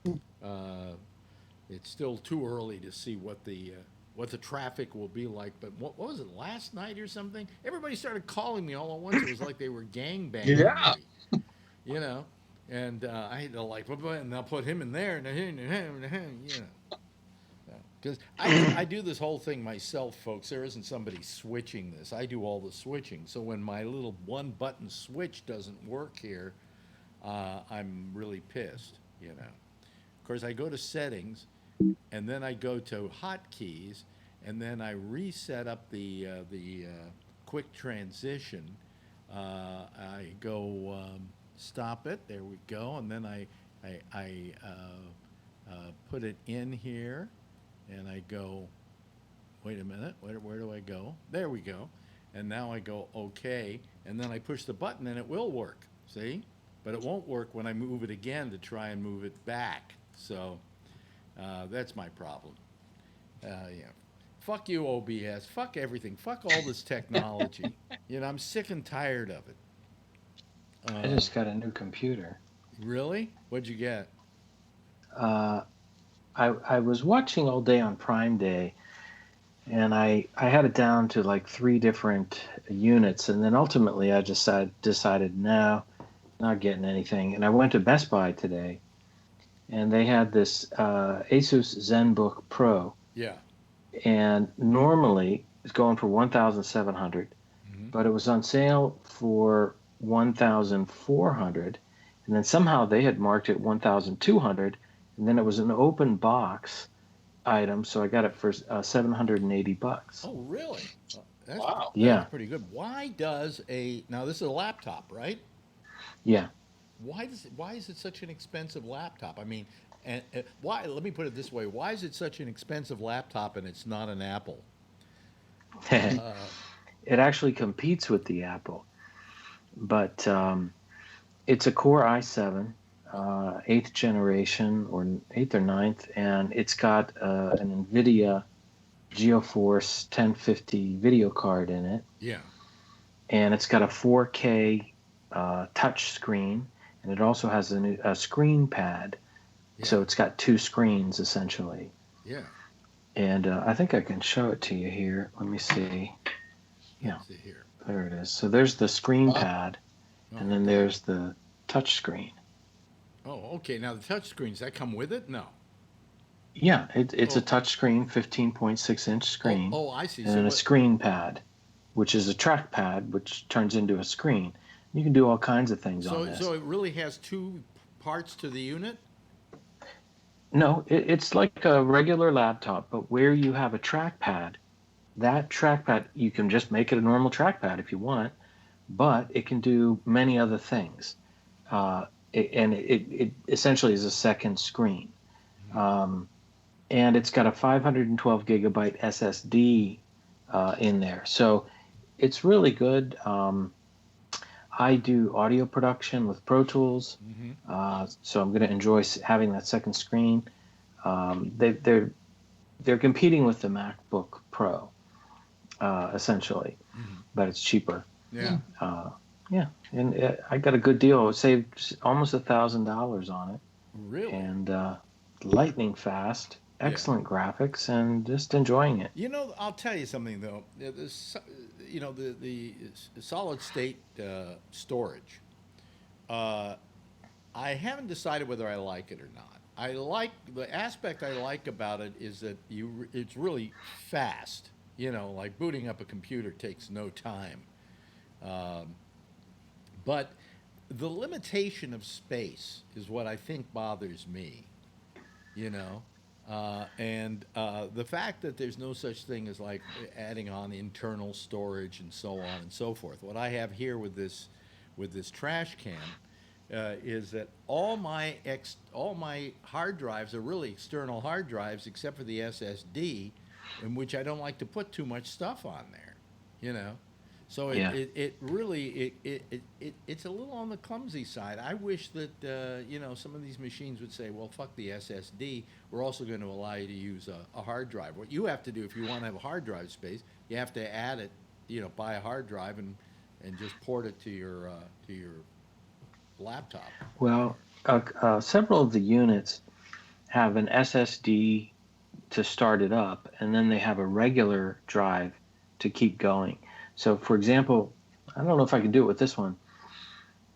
Speaker 2: It's still too early to see what the traffic will be like. But what was it, last night or something? Everybody started calling me all at once. It was like they were gangbanging
Speaker 5: Yeah.
Speaker 2: me, you know. And I had to like, and I'll put him in there, and him, you know. Because I do this whole thing myself, folks. There isn't somebody switching this. I do all the switching. So when my little one-button switch doesn't work here, I'm really pissed, you know. Of course, I go to settings, and then I go to hotkeys, and then I reset up the quick transition. I go stop it. There we go. And then I put it in here. And I go, wait a minute, where do I go? There we go. And now I go, okay. And then I push the button and it will work, see? But it won't work when I move it again to try and move it back. So that's my problem. Yeah. Fuck you, OBS. Fuck everything. Fuck all this technology. You know, I'm sick and tired of it.
Speaker 8: I just got a new computer.
Speaker 2: Really? What'd you get?
Speaker 8: I was watching all day on Prime Day, and I had it down to like 3 different units, and then ultimately I just decided, no, not getting anything. And I went to Best Buy today, and they had this Asus ZenBook Pro.
Speaker 2: Yeah.
Speaker 8: And normally it's going for $1,700, but it was on sale for $1,400, and then somehow they had marked it $1,200. And then it was an open box item, so I got it for $780.
Speaker 2: Oh, really?
Speaker 5: Wow.
Speaker 2: That's pretty good. Why does now this is a laptop, right?
Speaker 8: Yeah.
Speaker 2: Why is it such an expensive laptop? I mean, and why? Let me put it this way: why is it such an expensive laptop and it's not an Apple?
Speaker 8: It actually competes with the Apple, but it's a Core i7. 8th generation or 8th or 9th, and it's got an NVIDIA GeoForce 1050 video card in it.
Speaker 2: Yeah.
Speaker 8: And it's got a 4K touch screen, and it also has a screen pad. Yeah. So it's got 2 screens essentially.
Speaker 2: Yeah.
Speaker 8: And I think I can show it to you here. Let me see. Yeah.
Speaker 2: Let's see here.
Speaker 8: There it is. So there's the screen pad, and then there's the touch screen.
Speaker 2: Oh, okay. Now the touch screens that come with it? No.
Speaker 8: Yeah, it's a touch screen, 15.6-inch screen.
Speaker 2: Oh, I see.
Speaker 8: And then a screen pad, which is a trackpad, which turns into a screen. You can do all kinds of things on this.
Speaker 2: So it really has 2 parts to the unit?
Speaker 8: No, it's like a regular laptop, but where you have a trackpad, that trackpad, you can just make it a normal trackpad if you want, but it can do many other things. It essentially is a second screen. And it's got a 512 gigabyte SSD in there. So it's really good. I do audio production with Pro Tools, so I'm going to enjoy having that second screen. They're competing with the MacBook Pro, essentially, but it's cheaper.
Speaker 2: Yeah.
Speaker 8: Yeah, and I got a good deal. I saved almost $1,000 on it.
Speaker 2: Really?
Speaker 8: And lightning fast, excellent graphics, and just enjoying it.
Speaker 2: You know, I'll tell you something though. You know, the solid state storage. I haven't decided whether I like it or not. The aspect I like about it is that it's really fast. You know, like booting up a computer takes no time. But the limitation of space is what I think bothers me, you know, and the fact that there's no such thing as like adding on internal storage and so on and so forth. What I have here with this trash can is that all my hard drives are really external hard drives except for the SSD, in which I don't like to put too much stuff on there, you know. So it really it's a little on the clumsy side. I wish that you know, some of these machines would say, well, fuck the SSD. We're also going to allow you to use a hard drive. What you have to do if you want to have a hard drive space, you have to add it, you know, buy a hard drive and just port it to your laptop.
Speaker 8: Well, several of the units have an SSD to start it up, and then they have a regular drive to keep going. So, for example, I don't know if I can do it with this one,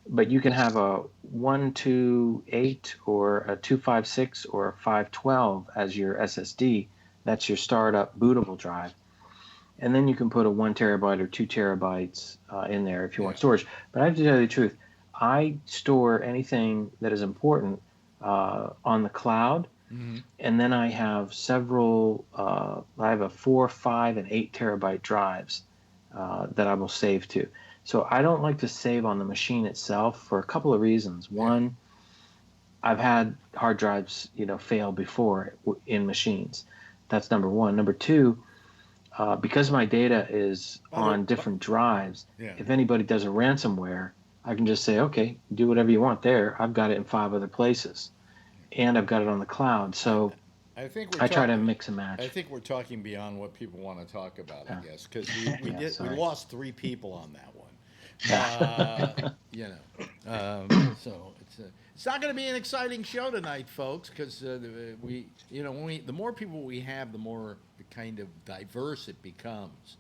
Speaker 8: but you can have a 128 or a 256 or a 512 as your SSD. That's your startup bootable drive. And then you can put a 1 terabyte or 2 terabytes in there if you want storage. But I have to tell you the truth, I store anything that is important on the cloud. Mm-hmm. And then I have several, I have a 4, 5, and 8 terabyte drives that I will save to. So I don't like to save on the machine itself for a couple of reasons. One, I've had hard drives, fail before in machines. That's number one. Number two, because my data is on different drives, if anybody does a ransomware, I can just say, okay, do whatever you want there. I've got it in 5 other places. And I've got it on the cloud, so I try to mix and match.
Speaker 2: I think we're talking beyond what people want to talk about, I guess, because we lost 3 people on that one. So it's not going to be an exciting show tonight, folks, because the more people we have, the more kind of diverse it becomes.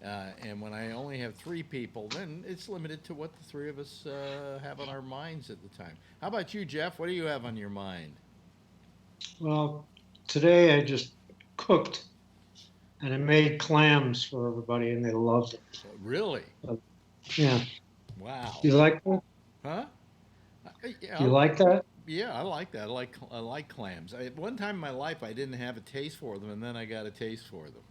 Speaker 2: And when I only have 3 people, then it's limited to what the 3 of us have on our minds at the time. How about you, Jeff? What do you have on your mind?
Speaker 7: Well, today I just cooked, and I made clams for everybody, and they loved it.
Speaker 2: Really?
Speaker 7: Yeah.
Speaker 2: Wow.
Speaker 7: You like that?
Speaker 2: Huh?
Speaker 7: You like that?
Speaker 2: Yeah, I like that. I like clams. At one time in my life, I didn't have a taste for them, and then I got a taste for them.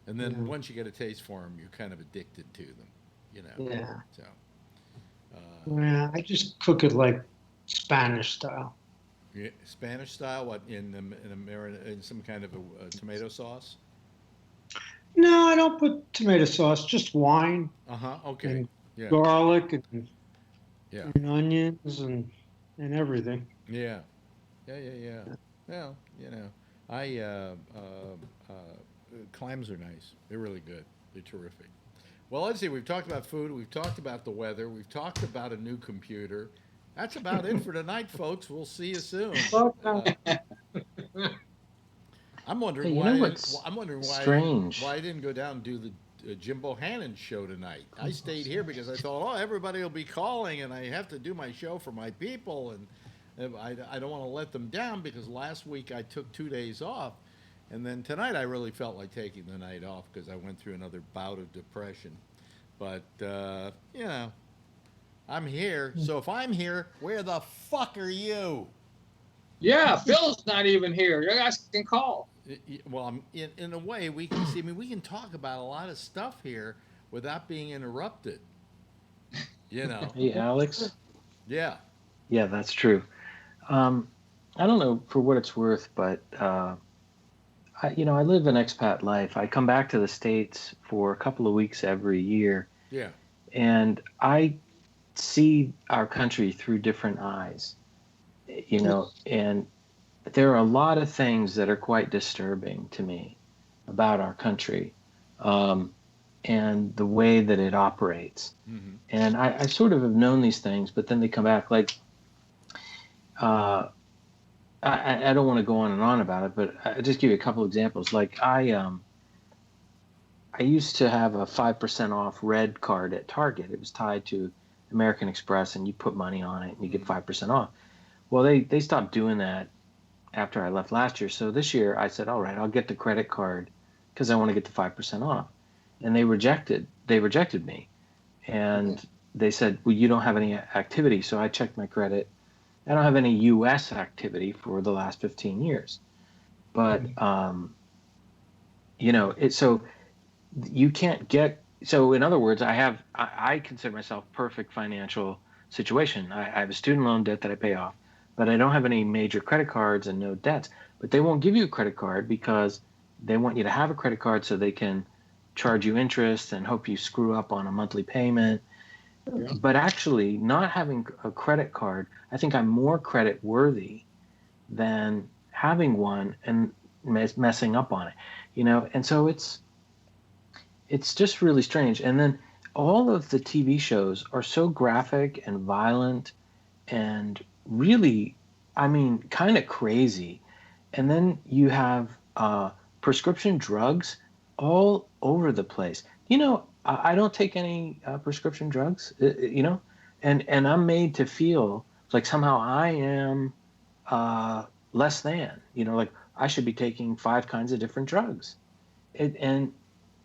Speaker 2: And then once you get a taste for them, you're kind of addicted to them,
Speaker 7: Yeah.
Speaker 2: So.
Speaker 7: Yeah, I just cook it like Spanish style.
Speaker 2: Yeah, Spanish style? What in some kind of a tomato sauce?
Speaker 7: No, I don't put tomato sauce. Just wine.
Speaker 2: Okay.
Speaker 7: And garlic and onions and everything.
Speaker 2: Yeah. Well, clams are nice. They're really good. They're terrific. Well, let's see. We've talked about food. We've talked about the weather. We've talked about a new computer. That's about it for tonight, folks. We'll see you soon. I'm wondering why I didn't go down and do the Jim Bohannon show tonight. I stayed here because I thought, everybody will be calling, and I have to do my show for my people, and I don't want to let them down because last week I took 2 days off. And then tonight I really felt like taking the night off because I went through another bout of depression. But, I'm here. So if I'm here, where the fuck are you?
Speaker 5: Yeah, Phil's not even here. You guys can call.
Speaker 2: Well, in a way, we can see. I mean, we can talk about a lot of stuff here without being interrupted.
Speaker 8: Hey, Alex?
Speaker 2: Yeah.
Speaker 8: Yeah, that's true. I don't know for what it's worth, but... I live an expat life. I come back to the States for a couple of weeks every year.
Speaker 2: Yeah.
Speaker 8: And I see our country through different eyes, and there are a lot of things that are quite disturbing to me about our country and the way that it operates. Mm-hmm. And I sort of have known these things, but then they come back like, I don't want to go on and on about it, but I'll just give you a couple examples. Like I used to have a 5% off red card at Target. It was tied to American Express, and you put money on it, and you get 5% off. Well, they stopped doing that after I left last year. So this year I said, all right, I'll get the credit card because I want to get the 5% off. And they rejected me. And they said, well, you don't have any activity. So I checked my credit. I don't have any U.S. activity for the last 15 years. But, so you can't get, so in other words, I consider myself perfect financial situation. I have a student loan debt that I pay off, but I don't have any major credit cards and no debts. But they won't give you a credit card because they want you to have a credit card so they can charge you interest and hope you screw up on a monthly payment. Yeah. But actually, not having a credit card, I think I'm more credit worthy than having one and messing up on it, And so it's just really strange. And then all of the TV shows are so graphic and violent and really, I mean, kind of crazy. And then you have prescription drugs all over the place. I don't take any prescription drugs, and I'm made to feel like somehow I am less than, like I should be taking 5 kinds of different drugs. And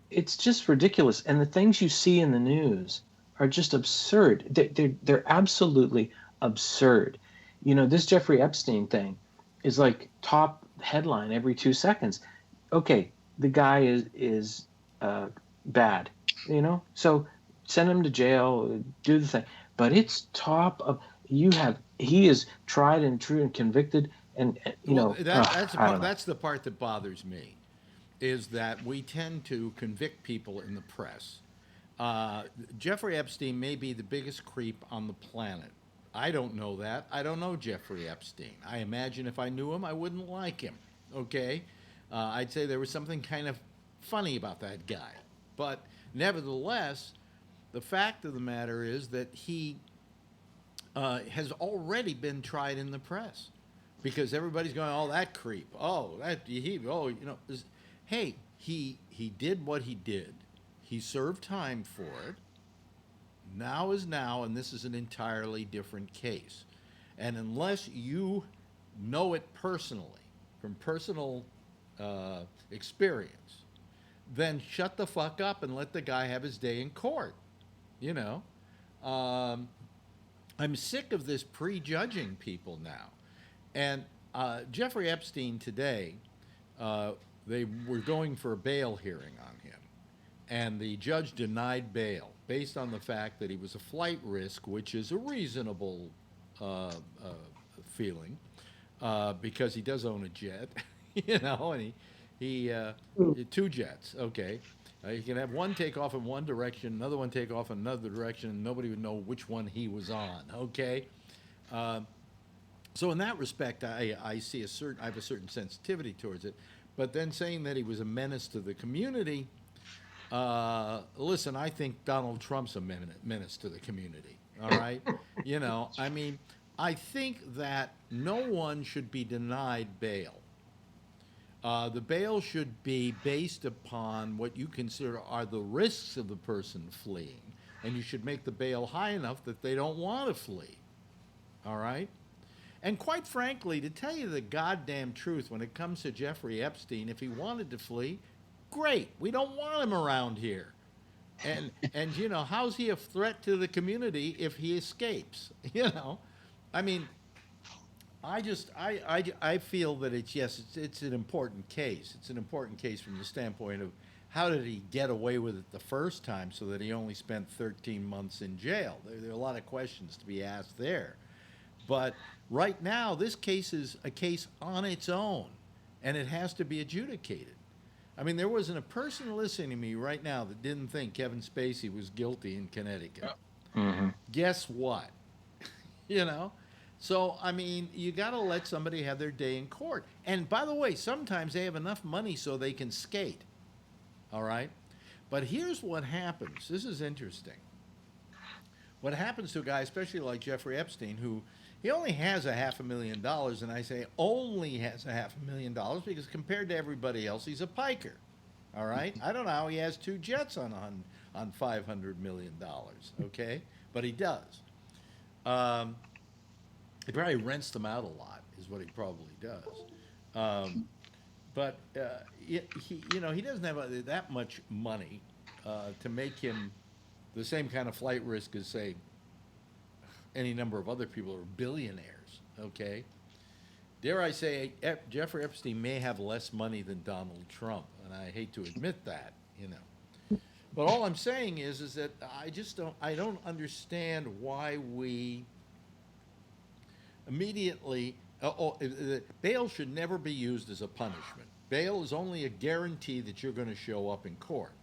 Speaker 8: it's just ridiculous. And the things you see in the news are just absurd. They're absolutely absurd. This Jeffrey Epstein thing is like top headline every 2 seconds. Okay, the guy is bad, so send him to jail, do the thing. But it's top of he is tried and true and convicted, and
Speaker 2: that's the part that bothers me, is that we tend to convict people in the press. Jeffrey Epstein may be the biggest creep on the planet. I don't know that. I don't know Jeffrey Epstein. I imagine if I knew him, I wouldn't like him. Okay? I'd say there was something kind of funny about that guy. But nevertheless, the fact of the matter is that he has already been tried in the press, because everybody's going, "Oh, that creep. Oh, hey, he did what he did. He served time for it. Now is now, and this is an entirely different case. And unless you know it personally, from personal experience, then shut the fuck up and let the guy have his day in court. I'm sick of this prejudging people now. And Jeffrey Epstein today, they were going for a bail hearing on him, and the judge denied bail based on the fact that he was a flight risk, which is a reasonable feeling, because he does own a jet, and he 2 jets, okay. You can have one take off in one direction, another one take off in another direction, and nobody would know which one he was on, okay. So in that respect, I have a certain sensitivity towards it. But then saying that he was a menace to the community, listen, I think Donald Trump's a menace to the community, all right? I think that no one should be denied bail. The bail should be based upon what you consider are the risks of the person fleeing, and you should make the bail high enough that they don't want to flee, all right? And quite frankly, to tell you the goddamn truth, when it comes to Jeffrey Epstein, if he wanted to flee, great. We don't want him around here. And how's he a threat to the community if he escapes? I feel that it's an important case. It's an important case from the standpoint of how did he get away with it the first time so that he only spent 13 months in jail? There are a lot of questions to be asked there. But right now, this case is a case on its own, and it has to be adjudicated. There wasn't a person listening to me right now that didn't think Kevin Spacey was guilty in Connecticut.
Speaker 8: Mm-hmm.
Speaker 2: Guess what? So, you got to let somebody have their day in court. And by the way, sometimes they have enough money so they can skate. All right? But here's what happens. This is interesting. What happens to a guy, especially like Jeffrey Epstein, who he only has $500,000, and I say only has $500,000 because compared to everybody else, he's a piker. All right? I don't know how he has 2 jets on $500 million, okay? But he does. He probably rents them out a lot, is what he probably does. But he doesn't have that much money to make him the same kind of flight risk as, say, any number of other people who are billionaires, okay? Dare I say, Jeffrey Epstein may have less money than Donald Trump, and I hate to admit that, But all I'm saying is that I don't understand why we immediately, bail should never be used as a punishment. Bail is only a guarantee that you're going to show up in court.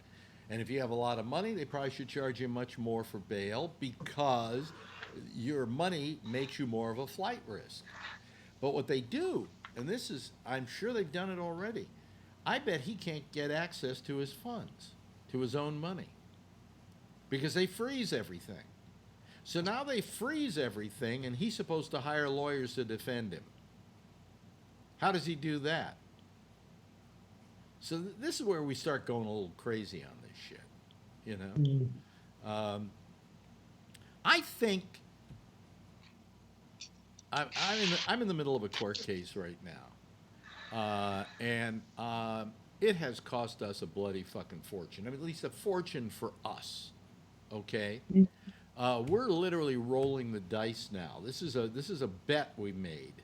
Speaker 2: And if you have a lot of money, they probably should charge you much more for bail because your money makes you more of a flight risk. But what they do, and this is, I'm sure they've done it already, I bet he can't get access to his funds, to his own money, because they freeze everything. So now they freeze everything, and he's supposed to hire lawyers to defend him. How does he do that? So this is where we start going a little crazy on this shit, you know? I think I'm in the middle of a court case right now, and it has cost us a bloody fucking fortune. I mean, at least a fortune for us. Okay, we're literally rolling the dice now. This is a bet we made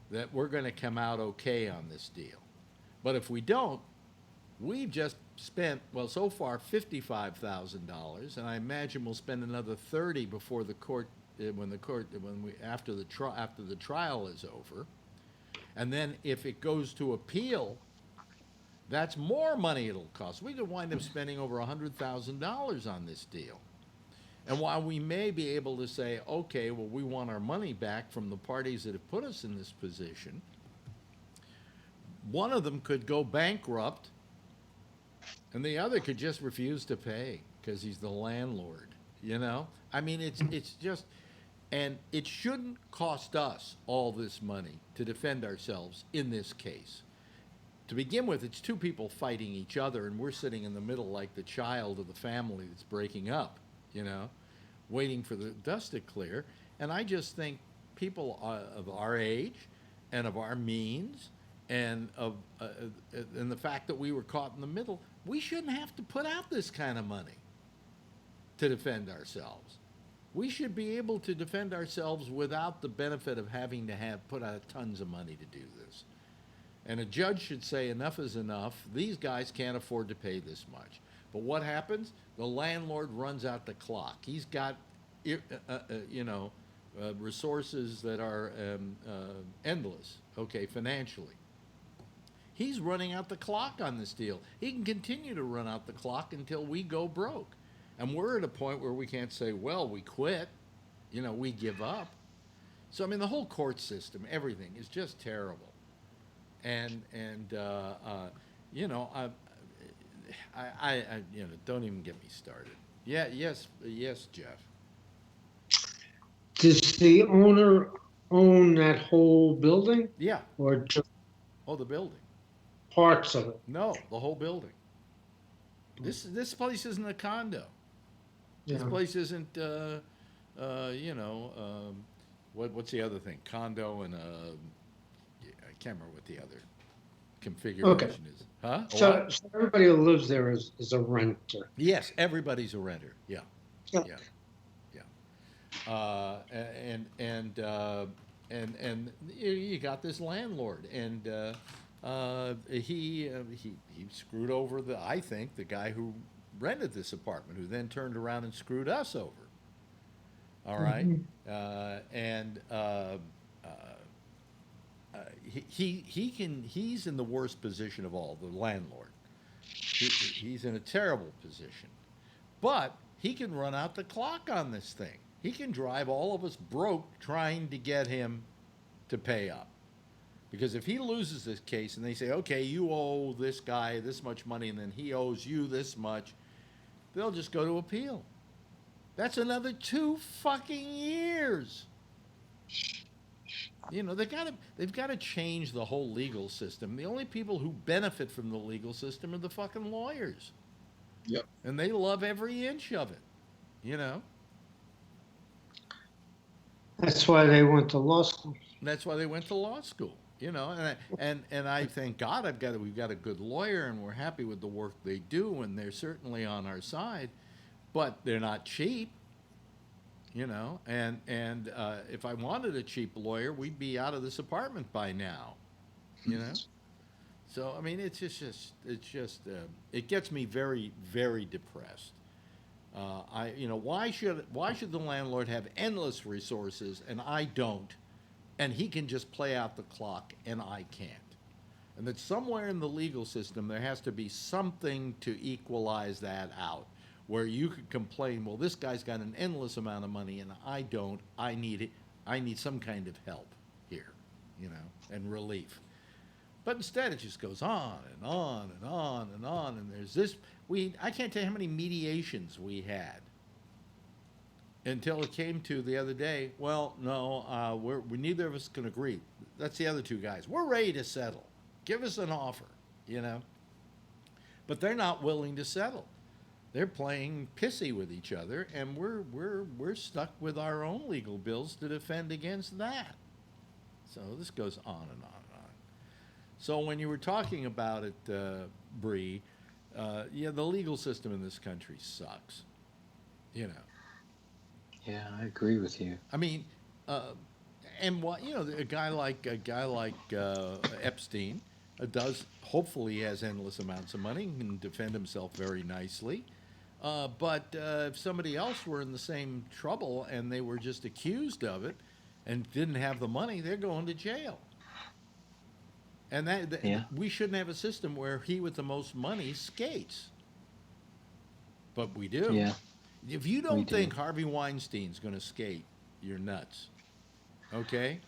Speaker 2: that we're going to come out okay on this deal. But if we don't, we've just spent, well, so far $55,000, and I imagine we'll spend another $30 before the court, after the trial is over. And then if it goes to appeal, that's more money it'll cost. We could wind up spending over $100,000 on this deal. And while we may be able to say, okay, well, we want our money back from the parties that have put us in this position, one of them could go bankrupt, and the other could just refuse to pay because he's the landlord, you know? I mean, it's just, and it shouldn't cost us all this money to defend ourselves in this case. To begin with, it's two people fighting each other, and we're sitting in the middle like the child of the family that's breaking up, you know, waiting for the dust to clear. And I just think people of our age and of our means and the fact that we were caught in the middle, we shouldn't have to put out this kind of money to defend ourselves. We should be able to defend ourselves without the benefit of having to put out tons of money to do this. And a judge should say enough is enough. These guys can't afford to pay this much. But what happens? The landlord runs out the clock. He's got, resources that are endless, okay, financially. He's running out the clock on this deal. He can continue to run out the clock until we go broke. And we're at a point where we can't say, well, we quit, you know, we give up. So, I mean, the whole court system, everything is just terrible. And you know, I don't even get me started. Yeah, yes, Jeff.
Speaker 7: Does the owner own that whole building?
Speaker 2: Yeah.
Speaker 7: Or just
Speaker 2: the building.
Speaker 7: Parts of it?
Speaker 2: No, the whole building. This place isn't a condo.
Speaker 7: Yeah.
Speaker 2: This place isn't, what's the other thing? Condo and I can't remember what the other configuration is. Huh?
Speaker 7: So everybody who lives there is a renter.
Speaker 2: Yes, everybody's a renter. Yeah.
Speaker 7: Yeah.
Speaker 2: And you got this landlord, and he screwed over I think the guy who rented this apartment, who then turned around and screwed us over. All right, he's in the worst position of all, the landlord. He's in a terrible position, but he can run out the clock on this thing. He can drive all of us broke trying to get him to pay up. Because if he loses this case and they say, okay, you owe this guy this much money and then he owes you this much, they'll just go to appeal. That's another 2 fucking years. You know, they've got to change the whole legal system. The only people who benefit from the legal system are the fucking lawyers.
Speaker 5: Yep.
Speaker 2: And they love every inch of it, you know.
Speaker 7: That's why they went to law school.
Speaker 2: That's why they went to law school, you know. And I thank God we've got a good lawyer, and we're happy with the work they do, and they're certainly on our side, but they're not cheap, you know. And if I wanted a cheap lawyer, we'd be out of this apartment by now, you know. So I mean, it gets me very, very depressed. Why should the landlord have endless resources and I don't, and he can just play out the clock and I can't? And that somewhere in the legal system there has to be something to equalize that out, where you could complain, well, this guy's got an endless amount of money and I don't. I need some kind of help here, you know, and relief. But instead, it just goes on and on and on and on. And there's this. I can't tell you how many mediations we had. until it came to the other day. Well, no, we neither of us can agree. That's the other two guys. We're ready to settle. Give us an offer, you know. But they're not willing to settle. They're playing pissy with each other, and we're stuck with our own legal bills to defend against that. So this goes on and on and on. So when you were talking about it, Bree, yeah, the legal system in this country sucks. You know.
Speaker 8: Yeah, I agree with you.
Speaker 2: I mean, and what you know, a guy like Epstein does. Hopefully, he has endless amounts of money and can defend himself very nicely. But if somebody else were in the same trouble and they were just accused of it and didn't have the money, they're going to jail. And we shouldn't have a system where he with the most money skates. But we do.
Speaker 8: Yeah.
Speaker 2: If you don't think Harvey Weinstein's going to skate, you're nuts. Okay?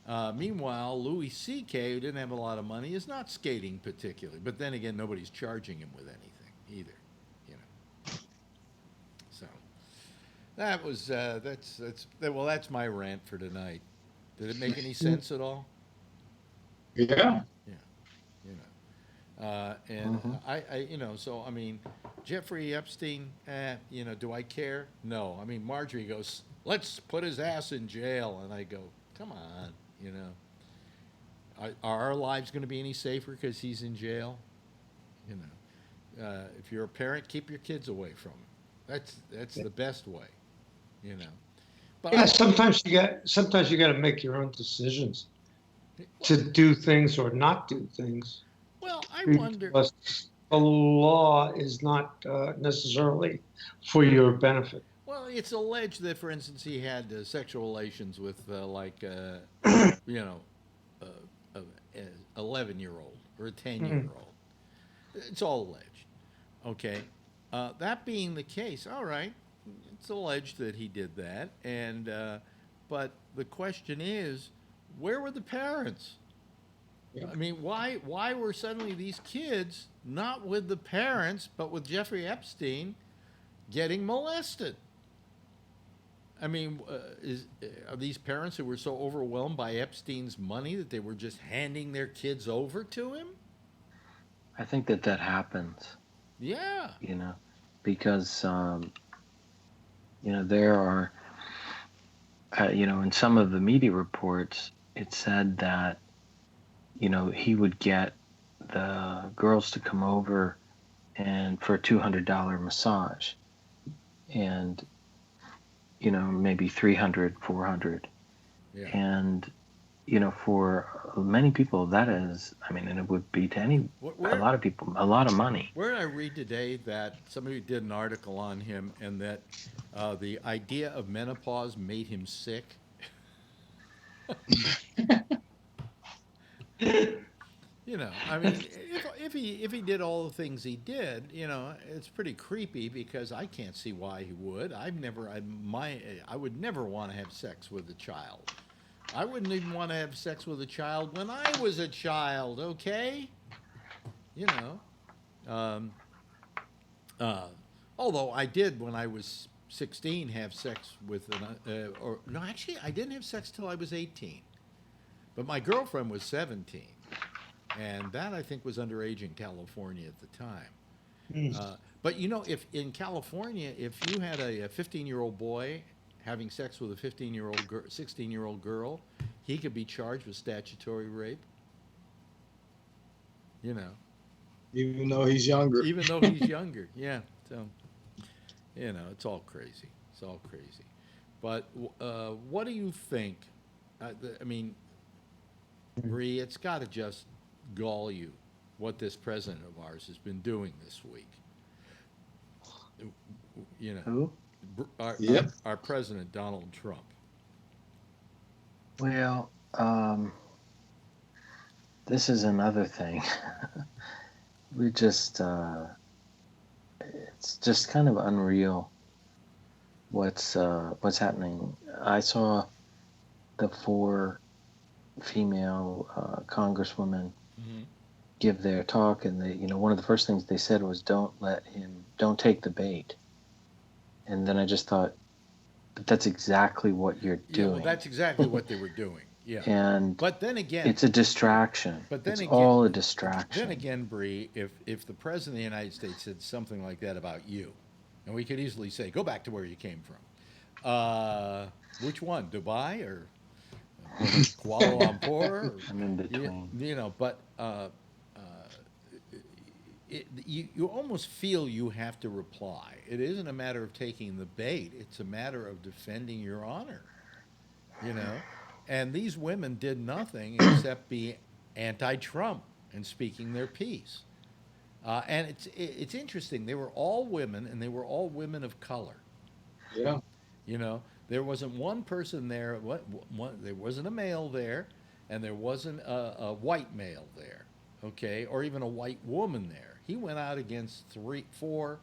Speaker 2: Meanwhile, Louis C.K., who didn't have a lot of money, is not skating particularly. But then again, nobody's charging him with anything either. You know. So that was that's my rant for tonight. Did it make any sense at all?
Speaker 5: Yeah.
Speaker 2: Yeah. You know. And I you know, so I mean, Jeffrey Epstein, you know, do I care? No. I mean, Marjorie goes, let's put his ass in jail. And I go, come on, you know. Are our lives going to be any safer because he's in jail? You know. If you're a parent, keep your kids away from him. That's the best way, you know. But
Speaker 7: Yeah, sometimes you got to make your own decisions to do things or not do things.
Speaker 2: Well, I wonder.
Speaker 7: Because the law is not necessarily for your benefit.
Speaker 2: Well, it's alleged that, for instance, he had sexual relations with, you know, an 11-year-old or a 10-year-old. It's all alleged. Okay. That being the case, all right, it's alleged that he did that, and but the question is, where were the parents? Yeah. I mean, why were suddenly these kids not with the parents, but with Jeffrey Epstein getting molested? I mean, are these parents who were so overwhelmed by Epstein's money that they were just handing their kids over to him?
Speaker 8: I think that happens.
Speaker 2: Yeah.
Speaker 8: You know, because, you know, there are, you know, in some of the media reports, it said that, you know, he would get the girls to come over and for a $200 massage. And, you know, maybe 300, 400. Yeah. And, you know, for many people, that is, I mean, and it would be to a lot of people, a lot of money.
Speaker 2: Where did I read today that somebody did an article on him and that the idea of menopause made him sick? You know, I mean, if he did all the things he did, you know, it's pretty creepy because I can't see why he would. I would never want to have sex with a child. I wouldn't even want to have sex with a child when I was a child. Okay, you know. Although I did when I was 16 have sex with actually I didn't have sex till I was 18, but my girlfriend was 17. And that, I think, was underage in California at the time. But, you know, if in California, if you had a 15-year-old boy having sex with a 16-year-old girl, he could be charged with statutory rape. You know.
Speaker 5: Even though he's younger.
Speaker 2: Even though he's younger, yeah. So, you know, it's all crazy. It's all crazy. But what do you think? I mean, Bree, it's got to just gall you what this president of ours has been doing this week. You know, our president, Donald Trump.
Speaker 8: Well, this is another thing. We just, it's just kind of unreal what's happening. I saw the 4 female congresswomen give their talk, and they, you know, one of the first things they said was, don't take the bait. And then I just thought, But that's exactly what you're
Speaker 2: Yeah,
Speaker 8: doing.
Speaker 2: well, that's exactly what they were doing. Yeah.
Speaker 8: And
Speaker 2: But then again,
Speaker 8: it's a distraction.
Speaker 2: But then
Speaker 8: it's
Speaker 2: again,
Speaker 8: all a distraction.
Speaker 2: Then again, Bree, if the president of the United States said something like that about you, and we could easily say, go back to where you came from. Which one, Dubai or Kuala Lumpur? Or,
Speaker 8: I'm in between.
Speaker 2: But you almost feel you have to reply. It isn't a matter of taking the bait. It's a matter of defending your honor, And these women did nothing except be anti-Trump and speaking their piece. And it's interesting. They were all women, and they were all women of color.
Speaker 5: Yeah.
Speaker 2: There wasn't one person there. There wasn't a male there, and there wasn't a white male there, okay, or even a white woman there. He went out against 4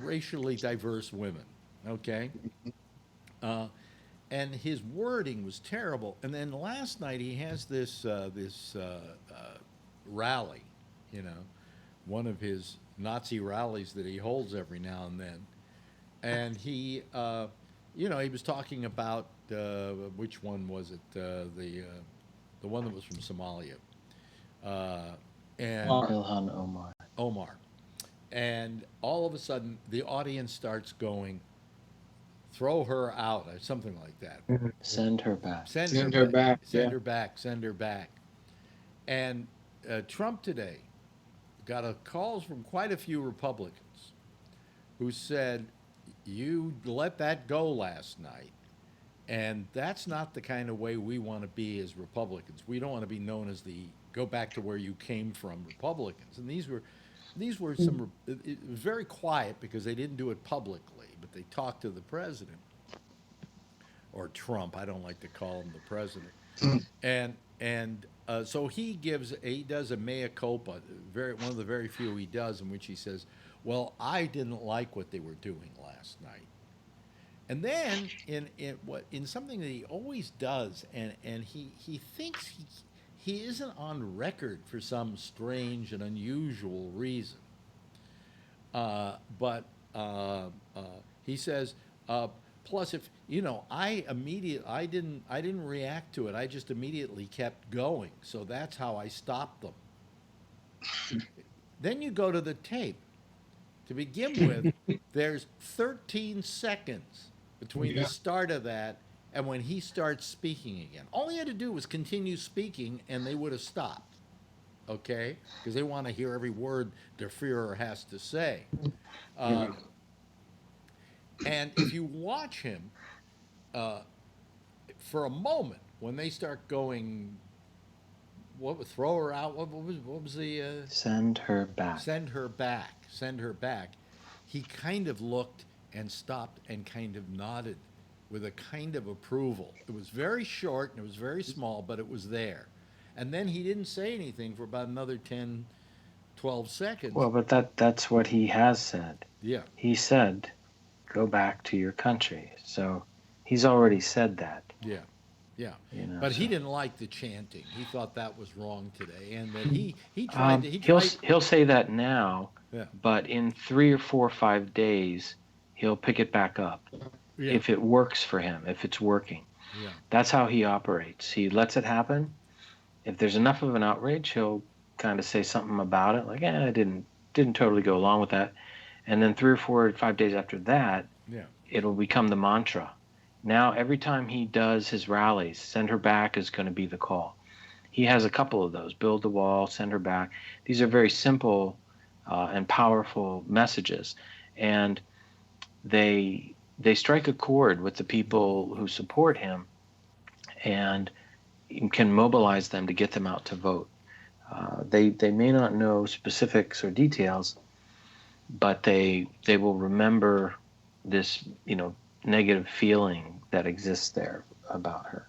Speaker 2: racially diverse women, okay. And his wording was terrible. And then last night he has this rally, one of his Nazi rallies that he holds every now and then. And he was talking about which one was it? The one that was from Somalia. And
Speaker 8: Ilhan Omar.
Speaker 2: Omar. And all of a sudden, the audience starts going, throw her out, or something like that.
Speaker 8: Send her back.
Speaker 2: Send her back. Send
Speaker 5: yeah.
Speaker 2: her back. Send her back. And Trump today got calls from quite a few Republicans who said, you let that go last night. And that's not the kind of way we want to be as Republicans. We don't want to be known as the go back to where you came from Republicans. And these were some, it was very quiet because they didn't do it publicly, but they talked to the president, or Trump. I don't like to call him the president. And so he does a mea culpa, one of the very few he does, in which he says, well, I didn't like what they were doing last night. And then in something that he always does, and he thinks he isn't on record for some strange and unusual reason. But he says, plus if I didn't react to it. I just immediately kept going. So that's how I stopped them. Then you go to the tape. To begin with, there's 13 seconds between the start of that and when he starts speaking again. All he had to do was continue speaking, and they would have stopped, okay? Because they want to hear every word der Führer has to say. And if you watch him, for a moment, when they start going, throw her out? What was the...
Speaker 8: Send her back.
Speaker 2: Send her back. Send her back. He kind of looked and stopped and kind of nodded with a kind of approval. It was very short and it was very small, but it was there. And then he didn't say anything for about another 10, 12 seconds.
Speaker 8: Well, but that's what he has said.
Speaker 2: Yeah.
Speaker 8: He said, go back to your country. So he's already said that.
Speaker 2: Yeah. Yeah, but he didn't like the chanting. He thought that was wrong today, and that he tried to.
Speaker 8: He'll say that now, but in 3 or 4 or 5 days, he'll pick it back up if it works for him, if it's working.
Speaker 2: Yeah,
Speaker 8: that's how he operates. He lets it happen. If there's enough of an outrage, he'll kind of say something about it, like, I didn't totally go along with that, and then 3 or 4 or 5 days after that, it'll become the mantra. Now, every time he does his rallies, send her back is going to be the call. He has a couple of those, build the wall, send her back. These are very simple and powerful messages. And they strike a chord with the people who support him and can mobilize them to get them out to vote. They may not know specifics or details, but they will remember this, negative feeling that exists there about her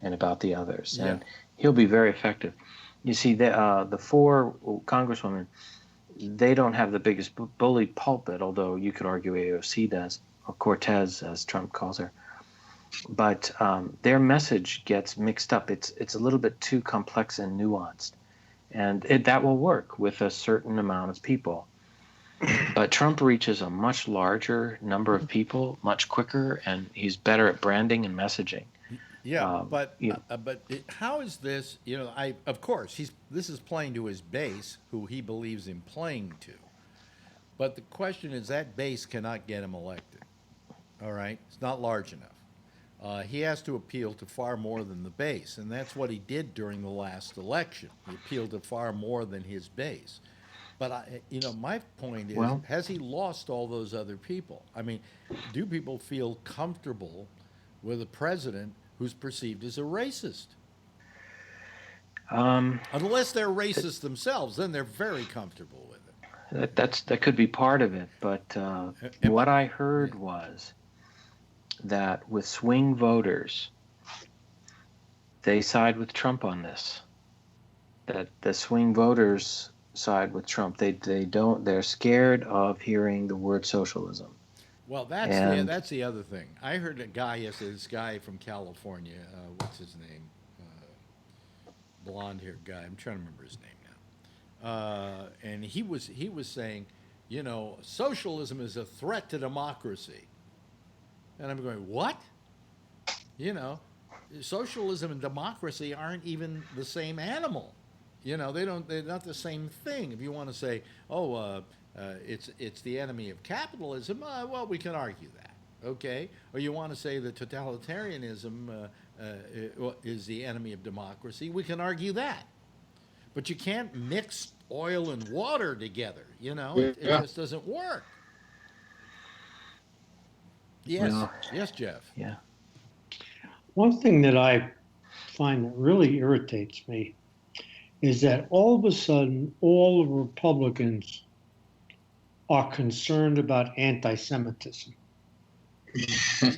Speaker 8: and about the others, and he'll be very effective. You see, the 4 congresswomen, they don't have the biggest bully pulpit, although you could argue AOC does, or Cortez, as Trump calls her. But their message gets mixed up. It's a little bit too complex and nuanced, and that will work with a certain amount of people. But Trump reaches a much larger number of people much quicker, and he's better at branding and messaging.
Speaker 2: Yeah,
Speaker 8: Um, you know,
Speaker 2: but how is this? You know, I of course this is playing to his base, who he believes in playing to. But the question is that base cannot get him elected. All right, it's not large enough. He has to appeal to far more than the base, and that's what he did during the last election. He appealed to far more than his base. But my point is,
Speaker 8: well,
Speaker 2: has he lost all those other people? I mean, do people feel comfortable with a president who's perceived as a racist?
Speaker 8: um,
Speaker 2: Unless they're racist themselves, then they're very comfortable with it.
Speaker 8: that could be part of it. But
Speaker 2: Am I?
Speaker 8: what I
Speaker 2: Yeah.
Speaker 8: heard was that with swing voters, they side with Trump on this. That the swing voters side with Trump. They don't. They're scared of hearing the word socialism.
Speaker 2: Well,
Speaker 8: And
Speaker 2: that's the other thing. I heard a guy yesterday. This guy from California. What's his name? Blonde-haired guy. I'm trying to remember his name now. And he was saying, socialism is a threat to democracy. And I'm going, what? You know, socialism and democracy aren't even the same animal. They're not the same thing. If you want to say, it's the enemy of capitalism, well, we can argue that, okay? Or you want to say that totalitarianism is the enemy of democracy, we can argue that. But you can't mix oil and water together, it
Speaker 5: Yeah.
Speaker 2: just doesn't work. Yes,
Speaker 8: well,
Speaker 2: yes, Jeff.
Speaker 8: yeah.
Speaker 7: One thing that I find that really irritates me is that all of a sudden, all the Republicans are concerned about anti-Semitism.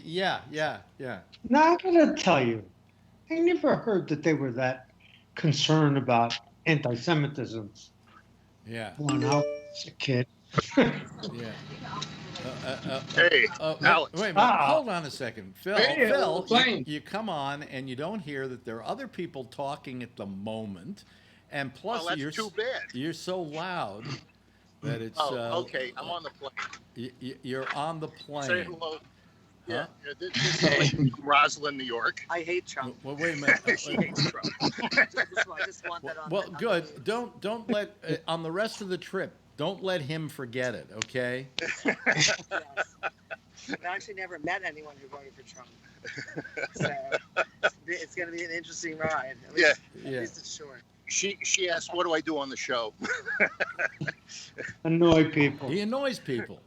Speaker 2: Yeah.
Speaker 7: Now, I gotta tell you, I never heard that they were that concerned about anti-Semitism
Speaker 2: Yeah,
Speaker 7: when I was a kid.
Speaker 2: yeah.
Speaker 9: Hey, Alex.
Speaker 2: Wait a minute.
Speaker 7: Ah.
Speaker 2: Hold on a second. Phil,
Speaker 5: Hey,
Speaker 2: Phil,
Speaker 5: plane.
Speaker 2: you come on and you don't hear that there are other people talking at the moment. And plus,
Speaker 9: Well, that's too bad.
Speaker 2: you're so loud that it's.
Speaker 9: Okay. I'm on the plane.
Speaker 2: You're on the
Speaker 9: Say
Speaker 2: plane.
Speaker 9: hello.
Speaker 2: Huh?
Speaker 9: Yeah, this is like from Roslyn, New York.
Speaker 10: I hate Trump.
Speaker 2: Well, wait a minute.
Speaker 9: She hates Trump.
Speaker 10: I just want that on.
Speaker 2: Well,
Speaker 10: on
Speaker 2: good.
Speaker 10: the news.
Speaker 2: Don't let on the rest of the trip. Don't let him forget it. Okay.
Speaker 10: Yes. I've actually never met anyone who voted for Trump. So it's going to be an interesting ride. At least,
Speaker 2: Yeah.
Speaker 10: At least it's short.
Speaker 9: She asked, "What do I do on the show?"
Speaker 7: Annoy people.
Speaker 2: He annoys people.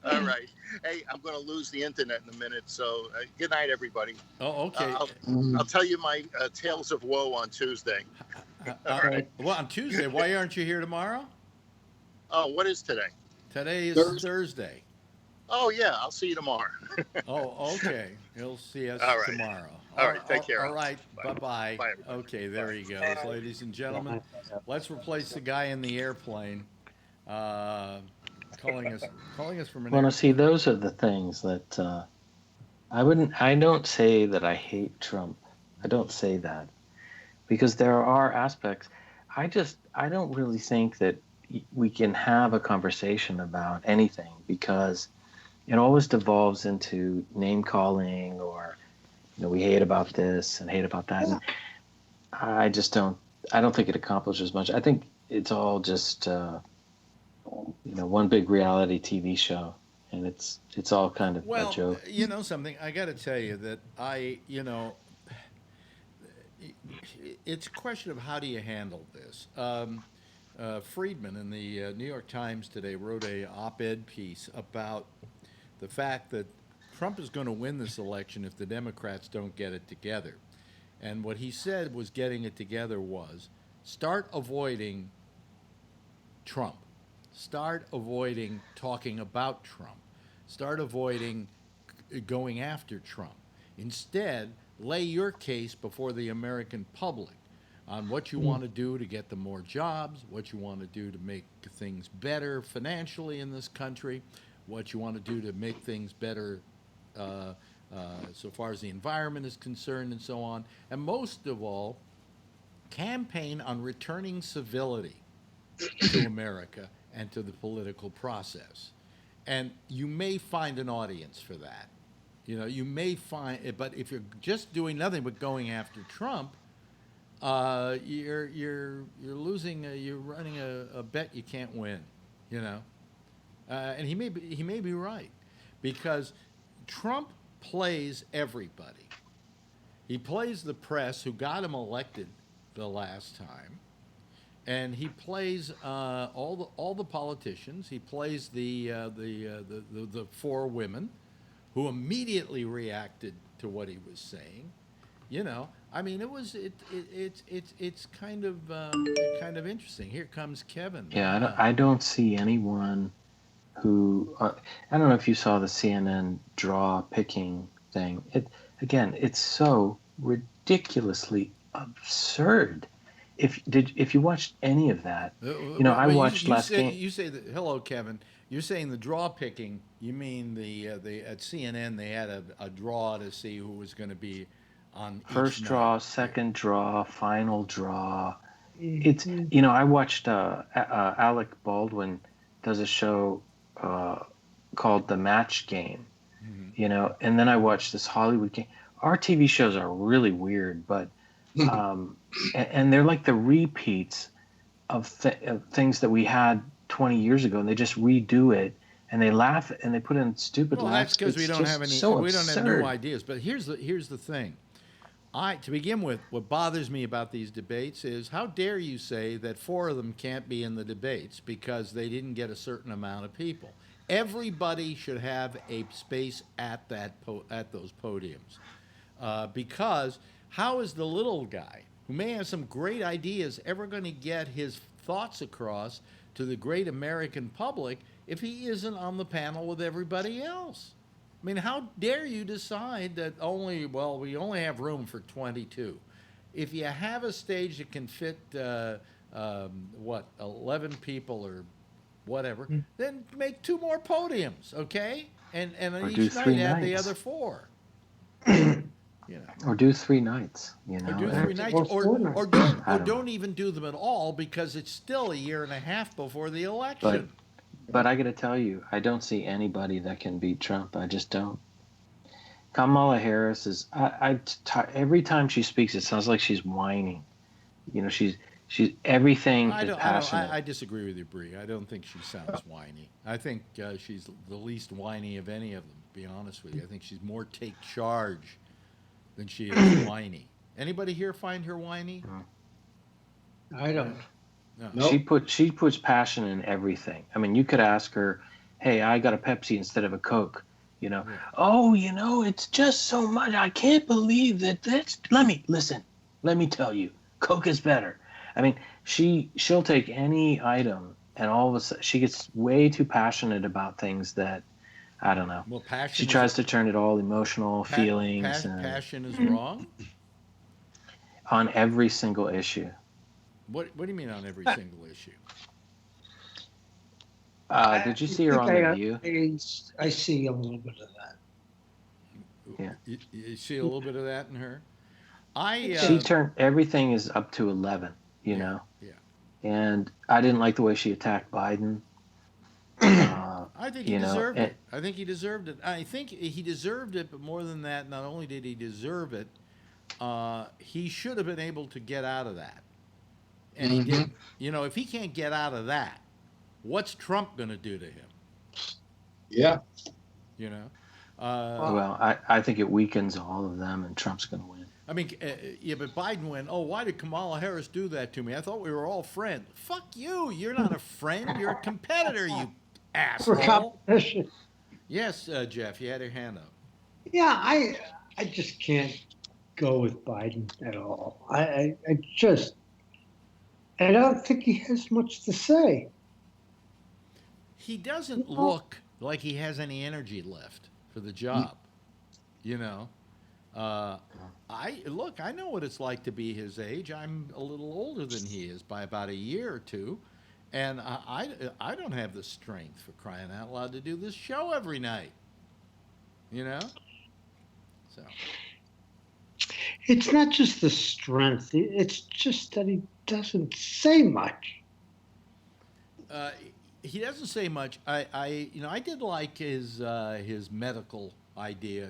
Speaker 9: All right. Hey, I'm going to lose the internet in a minute. So good night, everybody.
Speaker 2: Oh, okay.
Speaker 9: I'll tell you my tales of woe on Tuesday. All right.
Speaker 2: Well, on Tuesday. Why aren't you here tomorrow?
Speaker 9: Oh, what is today?
Speaker 2: Today is Thursday.
Speaker 9: Oh yeah, I'll see you tomorrow.
Speaker 2: Oh, okay. He'll see us
Speaker 9: All right.
Speaker 2: tomorrow.
Speaker 9: All right, take care.
Speaker 2: All right.
Speaker 9: Bye.
Speaker 2: Bye-bye.
Speaker 9: Bye, everybody.
Speaker 2: Okay, there he goes. Ladies and gentlemen, let's replace the guy in the airplane calling us from an
Speaker 8: Well, no,
Speaker 2: airplane.
Speaker 8: see, those are the things that I don't say that I hate Trump. I don't say that because there are aspects. I don't really think that we can have a conversation about anything because it always devolves into name calling or, we hate about this and hate about that. And I don't think it accomplishes much. I think it's all just, one big reality TV show, and it's all kind of a joke.
Speaker 2: You know something? I got to tell you that it's a question of how do you handle this. Friedman in the New York Times today wrote a op-ed piece about the fact that Trump is going to win this election if the Democrats don't get it together. And what he said was getting it together was start avoiding Trump. Start avoiding talking about Trump. Start avoiding going after Trump. Instead, lay your case before the American public on what you want to do to get them more jobs, what you want to do to make things better financially in this country, what you want to do to make things better so far as the environment is concerned and so on. And most of all, campaign on returning civility. to America and to the political process. And you may find an audience for that. You may find, but if you're just doing nothing but going after Trump, you're losing. You're running a bet you can't win. And he may be right, because Trump plays everybody. He plays the press, who got him elected the last time, and he plays all the politicians. He plays the 4 women, who immediately reacted to what he was saying. I mean, it's kind of interesting. Here comes Kevin.
Speaker 8: Yeah, I don't see anyone who I don't know if you saw the CNN draw picking thing. It's so ridiculously absurd. If you watched any of that, I watched last game.
Speaker 2: You say that. Hello, Kevin. You're saying the draw picking. You mean the at CNN they had a draw to see who was going to be on
Speaker 8: first
Speaker 2: each
Speaker 8: draw,
Speaker 2: night.
Speaker 8: second draw, final draw. It's I watched Alec Baldwin does a show called The Match Game, and then I watched this Hollywood game. Our TV shows are really weird, but and they're like the repeats of things that we had 20 years ago, and they just redo it, and they laugh and they put in stupid laughs.
Speaker 2: That's because we don't have any.
Speaker 8: So
Speaker 2: we don't have
Speaker 8: absurd.
Speaker 2: new ideas. But here's the thing. To begin with, what bothers me about these debates is, how dare you say that 4 of them can't be in the debates because they didn't get a certain amount of people? Everybody should have a space at those podiums, because how is the little guy, who may have some great ideas, ever going to get his thoughts across to the great American public if he isn't on the panel with everybody else? I mean, how dare you decide that we only have room for 22? If you have a stage that can fit, 11 people or whatever, then make 2 more podiums, okay? And
Speaker 8: or
Speaker 2: each night add the other 4.
Speaker 8: Or do 3 nights,
Speaker 2: Or do 3 nights, or don't even do them at all, because it's still a year and a half before the election.
Speaker 8: But I got to tell you, I don't see anybody that can beat Trump. I just don't. Kamala Harris is. Every time she speaks, it sounds like she's whining. She's everything is passionate.
Speaker 2: I disagree with you, Bree. I don't think she sounds whiny. I think she's the least whiny of any of them. To be honest with you, I think she's more take charge than she is whiny. Anybody here find her whiny?
Speaker 7: I don't.
Speaker 2: No.
Speaker 7: Nope.
Speaker 8: She puts passion in everything. I mean, you could ask her, "Hey, I got a Pepsi instead of a Coke."
Speaker 2: Yeah.
Speaker 8: Oh, it's just so much. I can't believe that. Let me tell you, Coke is better. I mean, she'll take any item, and all of a sudden she gets way too passionate about things that, I don't know.
Speaker 2: Well, passion.
Speaker 8: She tries to turn it all emotional feelings.
Speaker 2: Passion is wrong
Speaker 8: on every single issue.
Speaker 2: What do you mean on every single issue?
Speaker 8: Did you see her on The View?
Speaker 7: I see a little bit of that.
Speaker 8: Yeah.
Speaker 2: You see a little bit of that in her?
Speaker 8: She turned everything is up to 11,
Speaker 2: Yeah.
Speaker 8: And I didn't like the way she attacked Biden.
Speaker 2: I think he deserved it. I think he deserved it. I think he deserved it, but more than that, not only did he deserve it, he should have been able to get out of that. And he didn't. If he can't get out of that, what's Trump going to do to him?
Speaker 5: Yeah.
Speaker 8: Well, I think it weakens all of them, and Trump's going to win.
Speaker 2: I mean, but Biden went, why did Kamala Harris do that to me? I thought we were all friends. Fuck you. You're not a friend. You're a competitor, you asshole.
Speaker 7: For competition.
Speaker 2: Yes, Jeff, you had your hand up.
Speaker 7: Yeah, I just can't go with Biden at all. I don't think he has much to say.
Speaker 2: He doesn't look like he has any energy left for the job. I know what it's like to be his age. I'm a little older than he is by about a year or two, and I don't have the strength, for crying out loud, to do this show every night. So
Speaker 7: it's not just the strength. It's just that he doesn't say much.
Speaker 2: He doesn't say much. I did like his medical idea.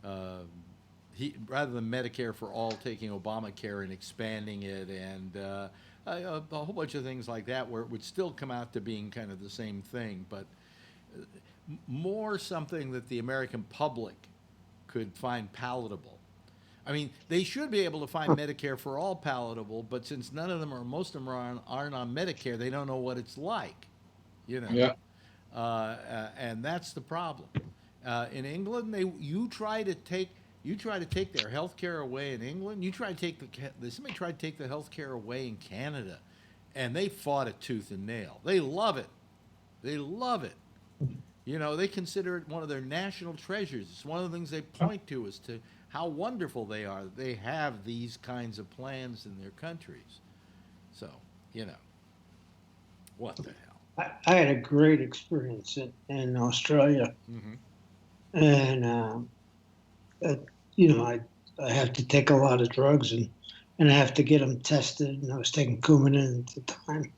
Speaker 2: For he rather than Medicare for all, taking Obamacare and expanding it, and a whole bunch of things like that, where it would still come out to being kind of the same thing, but more something that the American public could find palatable. I mean, they should be able to find Medicare for all palatable, but since none of them or most of them aren't on Medicare, they don't know what it's like,
Speaker 5: Yeah.
Speaker 2: And that's the problem. In England, you try to take their health care away in England. Somebody tried to take the health care away in Canada, and they fought it tooth and nail. They love it. They love it. They consider it one of their national treasures. It's one of the things they point to as to how wonderful they are that they have these kinds of plans in their countries. So, what the hell?
Speaker 7: I had a great experience in Australia.
Speaker 2: Mm-hmm.
Speaker 7: And, I have to take a lot of drugs and I have to get them tested. And I was taking Coumadin at the time.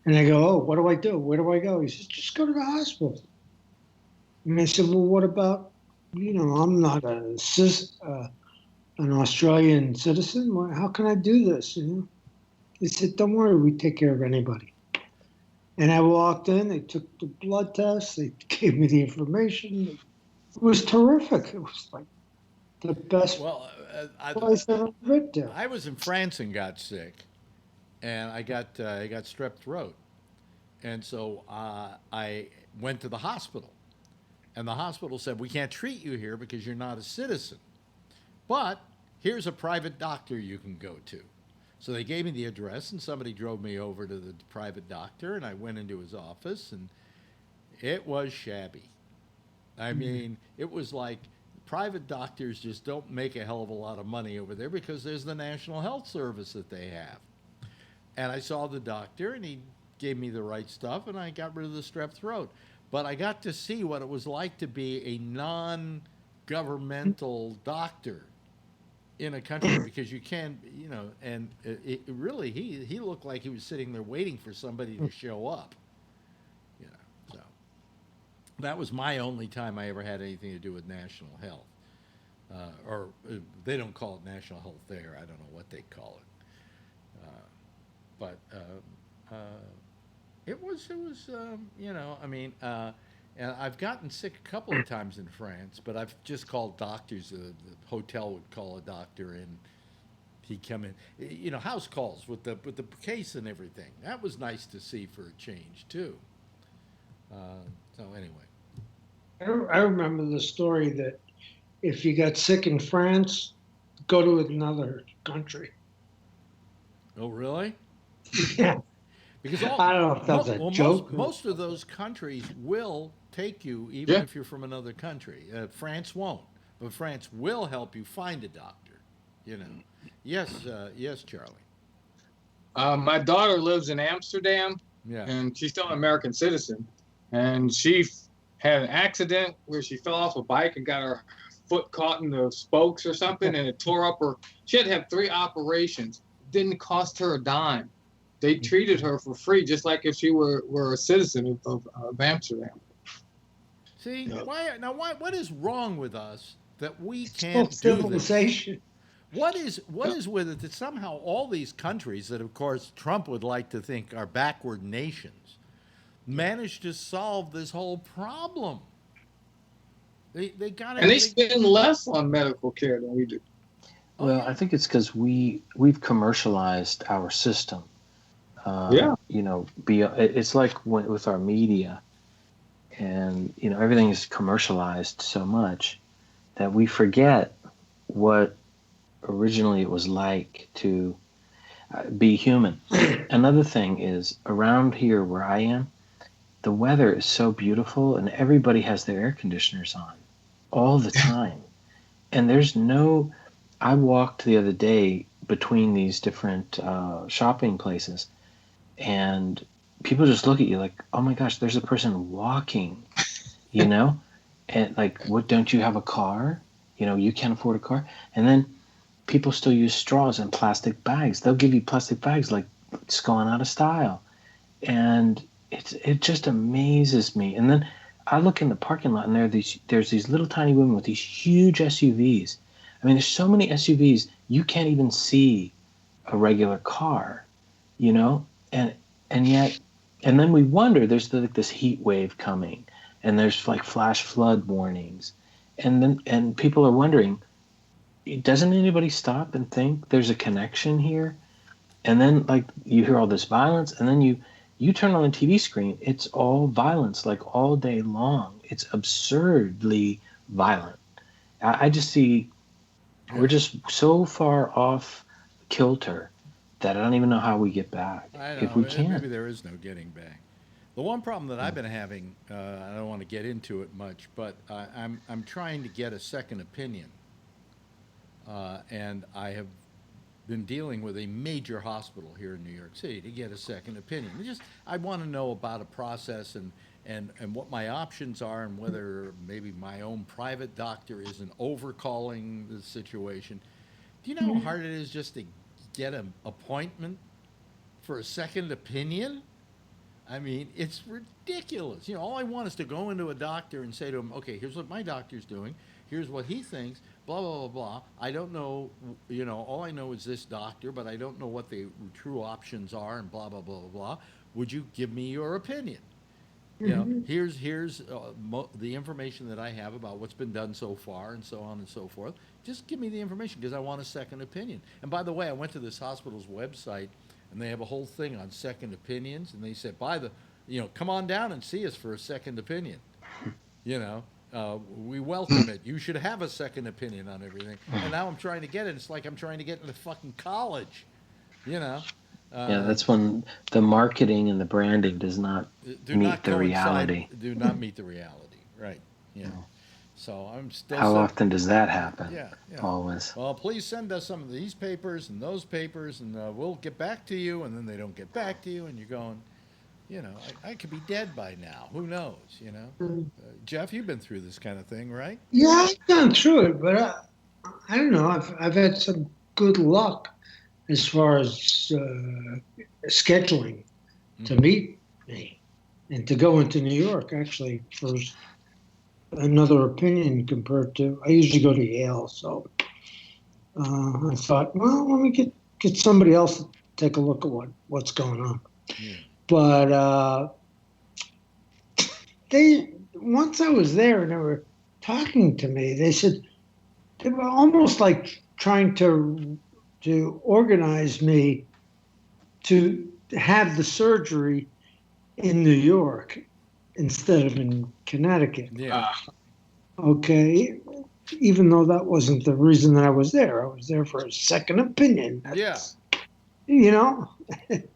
Speaker 7: And I go, oh, what do I do? Where do I go? He says, just go to the hospital. And I said, well, what about, I'm not an Australian citizen. How can I do this? He said, don't worry, we take care of anybody. And I walked in, they took the blood test, they gave me the information. It was terrific. It was like the best place I've ever been to.
Speaker 2: I was in France and got sick, and I got strep throat, and so I went to the hospital, and the hospital said, we can't treat you here because you're not a citizen, but here's a private doctor you can go to. So they gave me the address, and somebody drove me over to the private doctor, and I went into his office, and it was shabby. I mean, it was like private doctors just don't make a hell of a lot of money over there because there's the National Health Service that they have. And I saw the doctor, and he gave me the right stuff, and I got rid of the strep throat. But I got to see what it was like to be a non-governmental doctor in a country, because you can, and it really, he looked like he was sitting there waiting for somebody to show up, so that was my only time I ever had anything to do with national health, or they don't call it national health there. I don't know what they call it, but it was and I've gotten sick a couple of times in France, but I've just called doctors. The hotel would call a doctor, and he'd come in. House calls with the case and everything. That was nice to see for a change too. So anyway,
Speaker 7: I remember the story that if you got sick in France, go to another country.
Speaker 2: Oh, really?
Speaker 7: Yeah.
Speaker 2: Because
Speaker 7: I don't know if that's a joke.
Speaker 2: Most of those countries will take you, even if you're from another country. France won't, but France will help you find a doctor. Yes, Charlie.
Speaker 5: My daughter lives in Amsterdam, and she's still an American citizen. And she had an accident where she fell off a bike and got her foot caught in the spokes or something, and it tore up her. She had to have 3 operations. It didn't cost her a dime. They treated her for free, just like if she were a citizen of Amsterdam.
Speaker 2: See, what is wrong with us that we can't do this? What is with it that somehow all these countries that, of course, Trump would like to think are backward nations manage to solve this whole problem? They got it.
Speaker 5: And they spend less on medical care than we do.
Speaker 8: Well, I think it's because we've commercialized our system. It's like with our media, and everything is commercialized so much that we forget what originally it was like to be human. Another thing is, around here where I am, the weather is so beautiful, and everybody has their air conditioners on all the time, and I walked the other day between these different shopping places, and people just look at you like, oh my gosh, there's a person walking, and like, what, don't you have a car? You can't afford a car? And then people still use straws and plastic bags. They'll give you plastic bags like it's going out of style. And it just amazes me. And then I look in the parking lot, and there's these little tiny women with these huge SUVs. I mean, there's so many SUVs you can't even see a regular car, you know, and yet, and then we wonder there's like this heat wave coming, and there's like flash flood warnings, and people are wondering, doesn't anybody stop and think there's a connection here? And then like you hear all this violence, and then you turn on the TV screen, it's all violence, like all day long. It's absurdly violent. I just see we're just so far off kilter that I don't even know how we get back.
Speaker 2: I know,
Speaker 8: if we can.
Speaker 2: Maybe there is no getting back. The one problem that I've been having, I don't want to get into it much, but I'm trying to get a second opinion, and I have been dealing with a major hospital here in New York City to get a second opinion. I want to know about a process and what my options are, and whether maybe my own private doctor isn't overcalling the situation. Do you know how hard it is just to get an appointment for a second opinion? I mean, it's ridiculous. You know, all I want is to go into a doctor and say to him, okay, here's what my doctor's doing. Here's what he thinks, blah, blah, blah, blah. I don't know, you know, all I know is this doctor, but I don't know what the true options are, and blah, blah, blah, blah, blah. Would you give me your opinion? You know, here's the information that I have about what's been done so far, and so on and so forth. Just give me the information, because I want a second opinion. And by the way, I went to this hospital's website, and they have a whole thing on second opinions, and they said, come on down and see us for a second opinion. You know, we welcome it. You should have a second opinion on everything. And now I'm trying to get it. It's like I'm trying to get into fucking college, you know.
Speaker 8: Yeah, that's when the marketing and the branding does not meet the reality.
Speaker 2: Do not meet the reality, right? Yeah. No. So I'm still.
Speaker 8: How often does that happen?
Speaker 2: Yeah.
Speaker 8: Always.
Speaker 2: Well, please send us some of these papers and those papers, and we'll get back to you. And then they don't get back to you, and you're going, you know, I could be dead by now. Who knows? You know, Jeff, you've been through this kind of thing, right?
Speaker 7: Yeah, I've gone through it, but I don't know. I've had some good luck as far as scheduling to meet me and to go into New York, actually, for another opinion compared to, I usually go to Yale, so I thought, well, let me get somebody else to take a look at what's going on. Yeah. But once I was there and they were talking to me, they said, they were almost like trying to organize me to have the surgery in New York instead of in Connecticut.
Speaker 2: Yeah.
Speaker 7: Okay. Even though that wasn't the reason that I was there. I was there for a second opinion.
Speaker 2: Yeah.
Speaker 7: You know?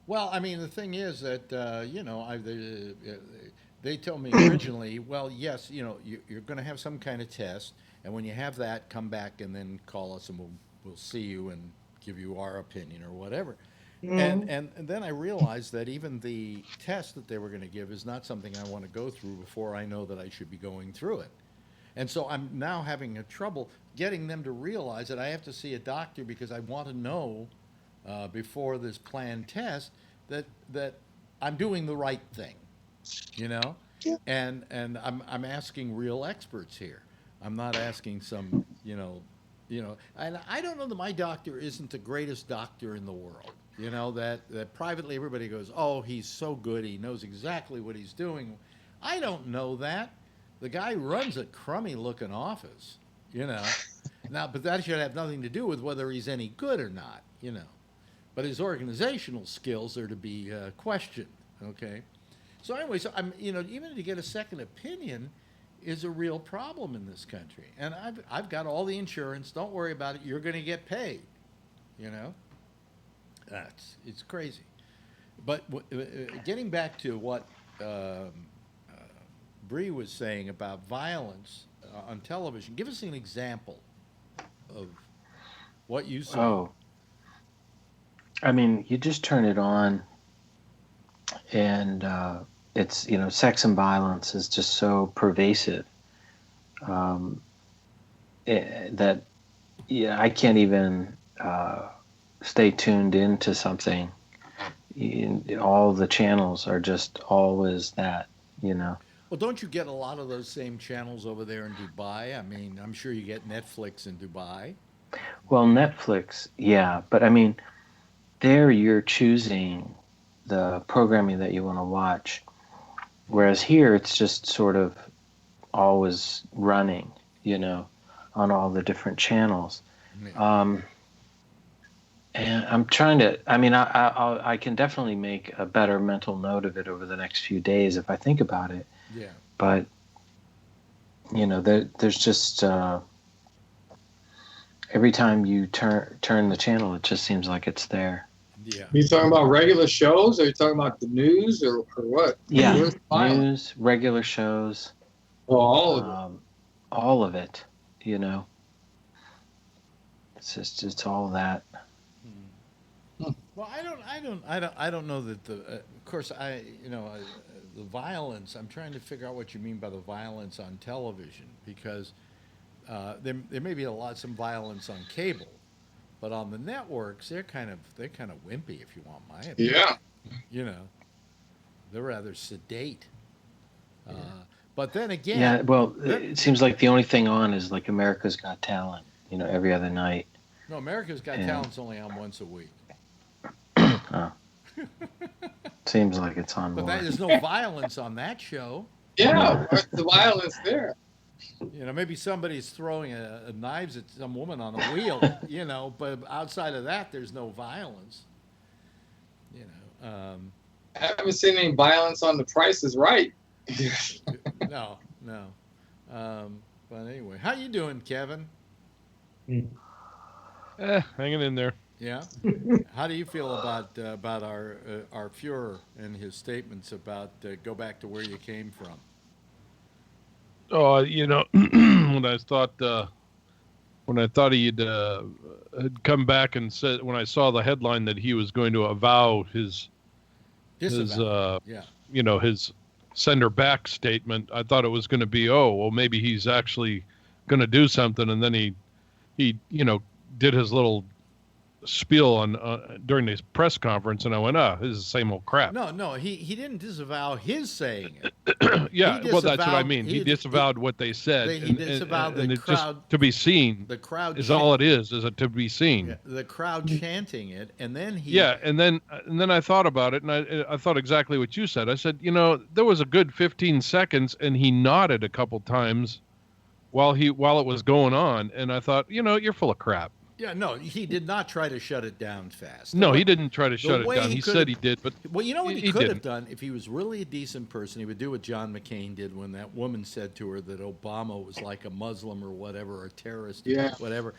Speaker 2: Well, I mean, the thing is that, you know, they told me originally, well, yes, you know, you're going to have some kind of test. And when you have that, come back and then call us and we'll see you and give you our opinion or whatever. Mm-hmm. And then I realized that even the test that they were going to give is not something I want to go through before I know that I should be going through it. And so I'm now having a trouble getting them to realize that I have to see a doctor because I want to know before this planned test that I'm doing the right thing, you know? Yeah. And I'm asking real experts here. I'm not asking some, you know, and I don't know that my doctor isn't the greatest doctor in the world. You know, that privately everybody goes, oh, he's so good, he knows exactly what he's doing. I don't know that. The guy runs a crummy-looking office, you know. Now, but that should have nothing to do with whether he's any good or not, you know. But his organizational skills are to be questioned, okay? So anyway, I'm, you know, even to get a second opinion is a real problem in this country. And I've got all the insurance. Don't worry about it. You're going to get paid, you know. It's crazy. But getting back to what Bree was saying about violence on television, give us an example of what you saw.
Speaker 8: Oh, I mean, you just turn it on, and it's, you know, sex and violence is just so pervasive that, yeah, I can't even stay tuned into something, all the channels are just always that, you know.
Speaker 2: Well, don't you get a lot of those same channels over there in Dubai? I mean, I'm sure you get Netflix in Dubai.
Speaker 8: Well, Netflix, yeah, but I mean, there you're choosing the programming that you want to watch, whereas here it's just sort of always running, you know, on all the different channels.
Speaker 2: Yeah.
Speaker 8: And I'm trying to, I mean, I can definitely make a better mental note of it over the next few days if I think about it.
Speaker 2: Yeah.
Speaker 8: But, you know, there's just, every time you turn the channel, it just seems like it's there.
Speaker 2: Yeah.
Speaker 5: You talking about regular shows, or are you talking about the news, or what?
Speaker 8: Yeah, news, regular shows.
Speaker 5: Well, all of it.
Speaker 8: All of it, you know. It's all that.
Speaker 2: Well, I don't know that of course, the violence. I'm trying to figure out what you mean by the violence on television, because there may be some violence on cable, but on the networks they're kind of wimpy, if you want my opinion.
Speaker 5: Yeah.
Speaker 2: You know, they're rather sedate. But then again,
Speaker 8: yeah. Well, it seems like the only thing on is like America's Got Talent. You know, every other night.
Speaker 2: No, America's Got Talent's only on once a week.
Speaker 8: Oh. Seems like it's on
Speaker 2: but
Speaker 8: more.
Speaker 2: there's no violence on that show.
Speaker 5: Yeah, where's the violence there?
Speaker 2: You know, maybe somebody's throwing knives at some woman on a wheel, you know, but outside of that, there's no violence. You know.
Speaker 5: I haven't seen any violence on The Price is Right.
Speaker 2: No. But anyway, how you doing, Kevin?
Speaker 3: Hanging in there.
Speaker 2: Yeah. How do you feel about our Fuhrer and his statements about go back to where you came from?
Speaker 3: Oh, you know, when I thought he'd had come back and said, when I saw the headline that he was going to avow his you know, his send her back statement, I thought it was going to be, maybe he's actually going to do something, and then he you know, did his little spiel on during this press conference, and I went, this is the same old crap.
Speaker 2: No, he didn't disavow his saying it.
Speaker 3: Yeah, well, that's what I mean. He disavowed what they said.
Speaker 2: He disavowed the crowd.
Speaker 3: Just to be seen.
Speaker 2: The crowd
Speaker 3: is all it is it to be seen.
Speaker 2: Yeah, the crowd chanting it, and then he.
Speaker 3: Yeah, and then I thought about it, and I thought exactly what you said. I said, you know, there was a good 15 seconds, and he nodded a couple times while it was going on, and I thought, you know, you're full of crap.
Speaker 2: Yeah, no, he did not try to shut it down fast.
Speaker 3: No, he didn't try to shut it down. He said he did, but
Speaker 2: well, you know what he could have done if he was really a decent person? He would do what John McCain did when that woman said to her that Obama was like a Muslim or whatever, or a terrorist, whatever.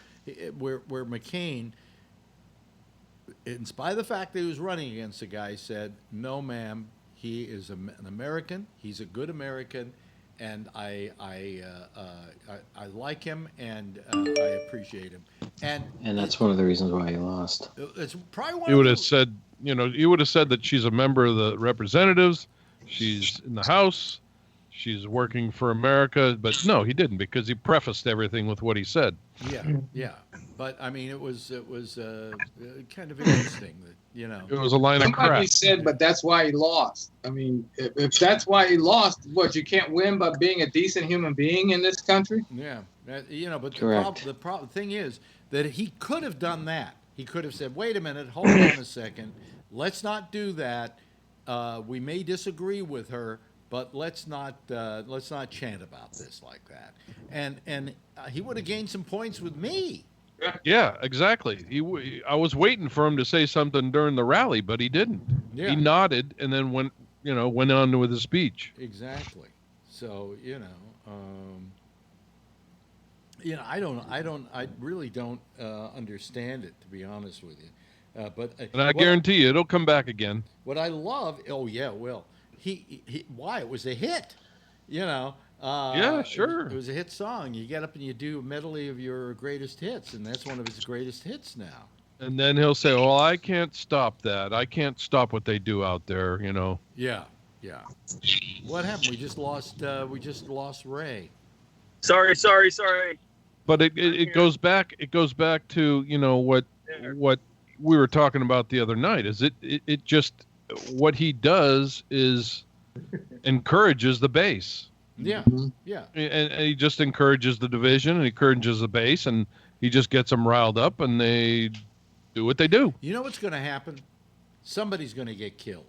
Speaker 2: Where McCain, in spite of the fact that he was running against the guy, said, "No, ma'am, he is an American. He's a good American." And I like him, and I appreciate him, and
Speaker 8: that's one of the reasons why he lost.
Speaker 2: It's probably one.
Speaker 3: You would have said, you know, that she's a member of the representatives, she's in the House, she's working for America, but no, he didn't, because he prefaced everything with what he said.
Speaker 2: Yeah, but I mean, it was kind of interesting that, you know,
Speaker 3: it was a line of crap.
Speaker 5: Somebody said, but that's why he lost. I mean, if that's why he lost, what, you can't win by being a decent human being in this country?
Speaker 2: Yeah, you know, but the thing is that he could have done that. He could have said, "Wait a minute, hold on a second, let's not do that. We may disagree with her, but let's not chant about this like that." And he would have gained some points with me.
Speaker 3: Yeah, exactly. I was waiting for him to say something during the rally, but he didn't. Yeah. He nodded and then went on with his speech.
Speaker 2: Exactly. So, you know, I really don't understand it, to be honest with you.
Speaker 3: And I guarantee you, it'll come back again.
Speaker 2: What I love, it will. Why? It was a hit, you know.
Speaker 3: Yeah, sure.
Speaker 2: It was a hit song. You get up and you do a medley of your greatest hits, and that's one of his greatest hits now.
Speaker 3: And then he'll say, "Well, I can't stop that. I can't stop what they do out there," you know.
Speaker 2: Yeah. What happened? We just lost Ray.
Speaker 11: Sorry.
Speaker 3: But it goes back. It goes back to, you know, what
Speaker 11: what we were talking about the other night. Is it just what he does is encourages the base.
Speaker 2: Yeah, yeah.
Speaker 11: And he just encourages the division and encourages the base, and he just gets them riled up, and they do what they do.
Speaker 2: You know what's going to happen? Somebody's going to get killed.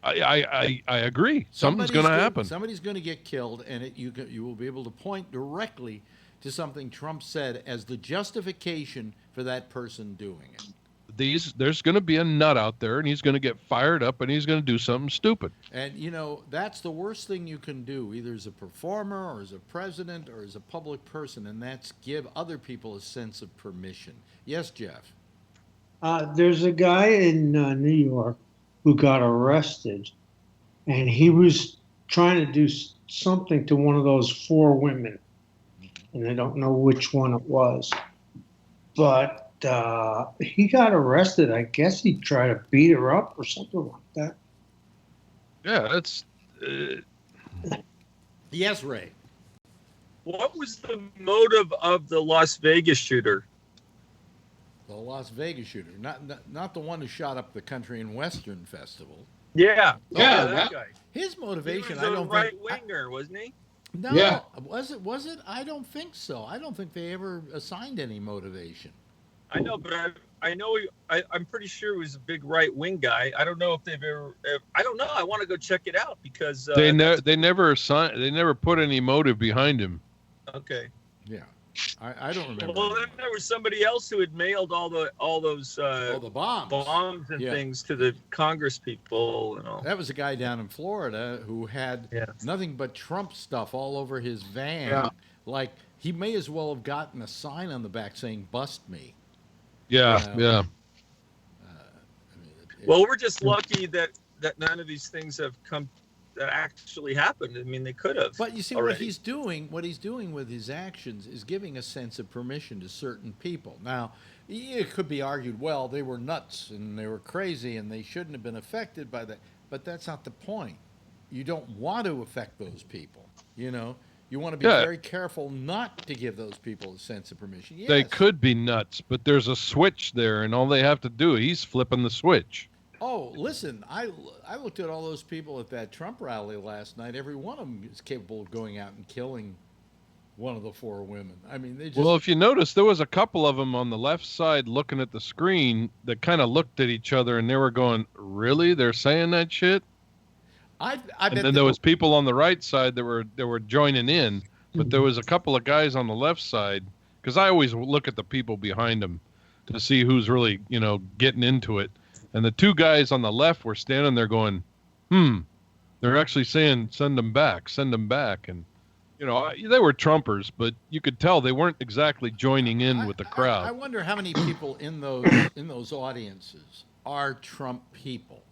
Speaker 11: I agree. Something's going to happen.
Speaker 2: Somebody's going to get killed, and you will be able to point directly to something Trump said as the justification for that person doing it.
Speaker 11: There's going to be a nut out there, and he's going to get fired up, and he's going to do something stupid.
Speaker 2: And, that's the worst thing you can do, either as a performer or as a president or as a public person, and that's give other people a sense of permission. Yes, Jeff?
Speaker 7: There's a guy in New York who got arrested, and he was trying to do something to one of those 4 women, and I don't know which one it was. But he got arrested. I guess he tried to beat her up or something like that.
Speaker 11: Yeah, that's...
Speaker 2: Yes, Ray.
Speaker 12: What was the motive of the Las Vegas shooter?
Speaker 2: The Las Vegas shooter, not the one who shot up the Country and Western Festival.
Speaker 12: Yeah,
Speaker 5: that
Speaker 12: guy.
Speaker 2: His motivation,
Speaker 12: He was
Speaker 2: I don't
Speaker 12: right
Speaker 2: think.
Speaker 12: winger, wasn't he?
Speaker 2: No,
Speaker 5: Yeah.
Speaker 2: Was it? I don't think so. I don't think they ever assigned any motivation.
Speaker 12: I know, but I'm pretty sure he was a big right wing guy. I don't know if they've ever. I don't know. I want to go check it out because
Speaker 11: they never put any motive behind him.
Speaker 12: Okay.
Speaker 2: Yeah, I don't remember.
Speaker 12: Well, then there was somebody else who had mailed all those
Speaker 2: the bombs
Speaker 12: and things to the Congress people and all.
Speaker 2: That was a guy down in Florida who had nothing but Trump stuff all over his van.
Speaker 5: Yeah.
Speaker 2: Like he may as well have gotten a sign on the back saying "Bust me."
Speaker 11: Yeah.
Speaker 12: Well, we're just lucky that none of these things have come that actually happened. I mean, they could have.
Speaker 2: But you see,
Speaker 12: already.
Speaker 2: what he's doing with his actions is giving a sense of permission to certain people. Now, it could be argued, well, they were nuts and they were crazy and they shouldn't have been affected by that. But that's not the point. You don't want to affect those people. You want to be very careful not to give those people a sense of permission. Yes.
Speaker 11: They could be nuts, but there's a switch there, and all they have to do, he's flipping the switch.
Speaker 2: Oh, listen, I looked at all those people at that Trump rally last night. Every one of them is capable of going out and killing one of the 4 women. I mean, they just...
Speaker 11: Well, if you notice, there was a couple of them on the left side looking at the screen that kind of looked at each other, and they were going, really? They're saying that shit?
Speaker 2: I
Speaker 11: and
Speaker 2: bet
Speaker 11: then there was people on the right side that were joining in, but there was a couple of guys on the left side, because I always look at the people behind them to see who's really, getting into it. And the 2 guys on the left were standing there going, they're actually saying, send them back. And, they were Trumpers, but you could tell they weren't exactly joining in with the crowd.
Speaker 2: I wonder how many people in those audiences are Trump people.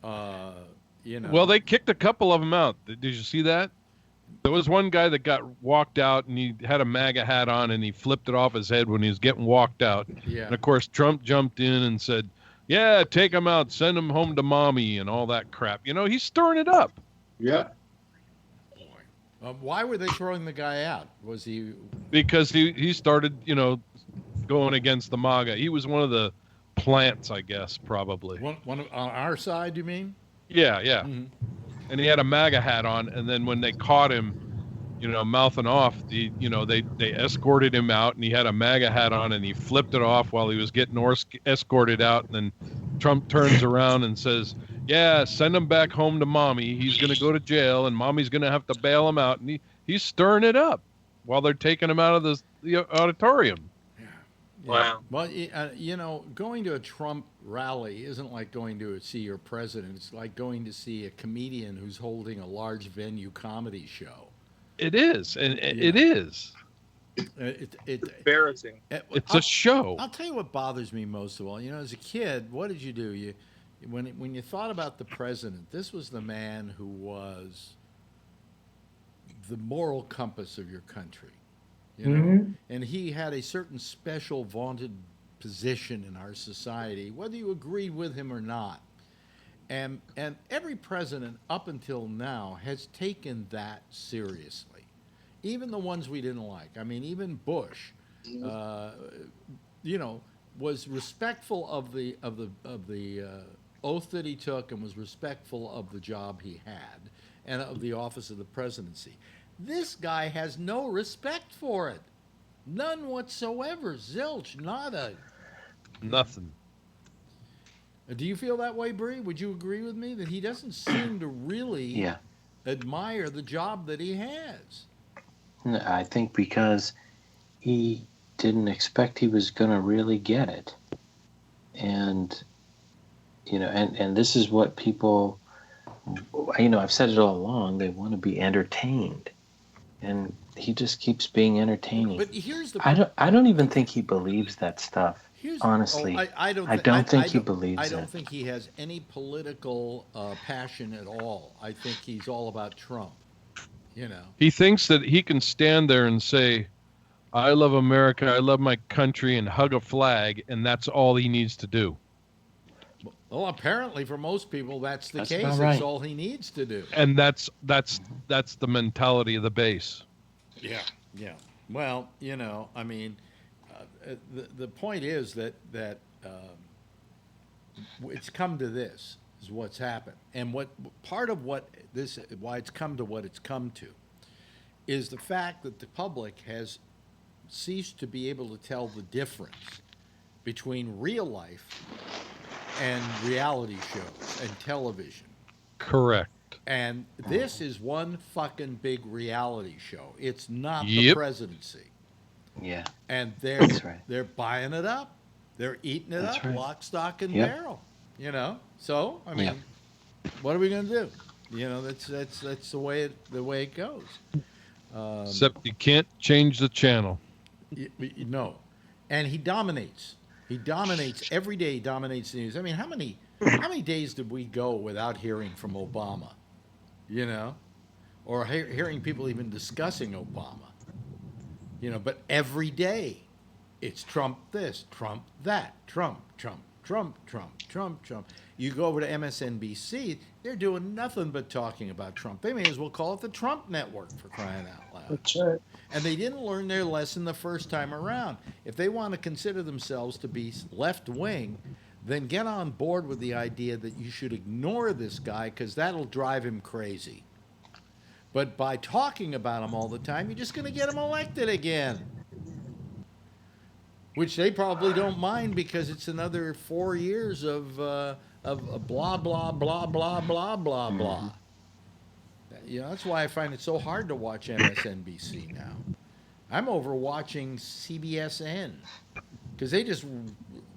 Speaker 11: Well, they kicked a couple of them out. Did you see that? There was one guy that got walked out, and he had a MAGA hat on, and he flipped it off his head when he was getting walked out.
Speaker 2: Yeah.
Speaker 11: And, of course, Trump jumped in and said, yeah, take him out, send him home to mommy, and all that crap. He's stirring it up.
Speaker 5: Yeah.
Speaker 2: Why were they throwing the guy out? Was he...
Speaker 11: Because he started, going against the MAGA. He was one of the plants, I guess, probably.
Speaker 2: One on our side, you mean?
Speaker 11: Yeah.
Speaker 2: Mm-hmm.
Speaker 11: And he had a MAGA hat on, and then when they caught him, mouthing off, they escorted him out, and he had a MAGA hat on, and he flipped it off while he was getting escorted out, and then Trump turns around and says, yeah, send him back home to mommy. He's going to go to jail, and mommy's going to have to bail him out. And he's stirring it up while they're taking him out of the auditorium.
Speaker 12: Wow.
Speaker 2: Well, going to a Trump rally isn't like going to see your president. It's like going to see a comedian who's holding a large venue comedy show.
Speaker 11: It is, and it is.
Speaker 2: It's
Speaker 12: embarrassing.
Speaker 11: It's a show.
Speaker 2: I'll tell you what bothers me most of all. As a kid, what did you do? When you thought about the president, this was the man who was the moral compass of your country. And he had a certain special vaunted position in our society, whether you agreed with him or not. And every president up until now has taken that seriously, even the ones we didn't like. I mean, even Bush, was respectful of the oath that he took, and was respectful of the job he had and of the office of the presidency. This guy has no respect for it. None whatsoever. Zilch. Nada.
Speaker 11: Nothing.
Speaker 2: Do you feel that way, Bree? Would you agree with me that he doesn't seem to really admire the job that he has?
Speaker 8: No, I think because he didn't expect he was going to really get it. And, you know, and this is what people, you know, I've said it all along, they want to be entertained. And he just keeps being entertaining.
Speaker 2: But here's the
Speaker 8: I don't even think he believes that stuff. Honestly, I don't think he believes it.
Speaker 2: I don't think he has any political passion at all. I think he's all about Trump. You know,
Speaker 11: he thinks that he can stand there and say, "I love America, I love my country," and hug a flag, and that's all he needs to do.
Speaker 2: Well, apparently for most people, that's the case.
Speaker 8: About right.
Speaker 2: It's all he needs to do.
Speaker 11: And that's the mentality of the base.
Speaker 2: Yeah, yeah. Well, you know, I mean. The point is that it's come to this is what's happened, and what part of what this why it's come to what it's come to is the fact that the public has ceased to be able to tell the difference between real life and reality shows and television.
Speaker 11: Correct.
Speaker 2: And this is one fucking big reality show. It's not the presidency.
Speaker 8: Yeah.
Speaker 2: And
Speaker 8: That's right.
Speaker 2: they're buying it up. They're eating it
Speaker 8: That's
Speaker 2: up,
Speaker 8: right.
Speaker 2: lock, stock, and barrel. You know? So, I mean, what are we going to do? You know, that's the way it goes.
Speaker 11: Except you can't change the channel.
Speaker 2: No. And he dominates. He dominates every day. He dominates the news. I mean, how many days did we go without hearing from Obama? You know, or hearing people even discussing Obama. You know, but every day, it's Trump this, Trump that, Trump, Trump, Trump, Trump, Trump, Trump. You go over to MSNBC, they're doing nothing but talking about Trump. They may as well call it the Trump Network, for crying out loud.
Speaker 8: That's right.
Speaker 2: And they didn't learn their lesson the first time around. If they want to consider themselves to be left-wing, then get on board with the idea that you should ignore this guy because that'll drive him crazy. But by talking about him all the time, you're just going to get him elected again. Which they probably don't mind because it's another 4 years of blah, blah, blah, blah, blah, blah, blah. You know, that's why I find it so hard to watch MSNBC now. I'm over watching CBSN because they just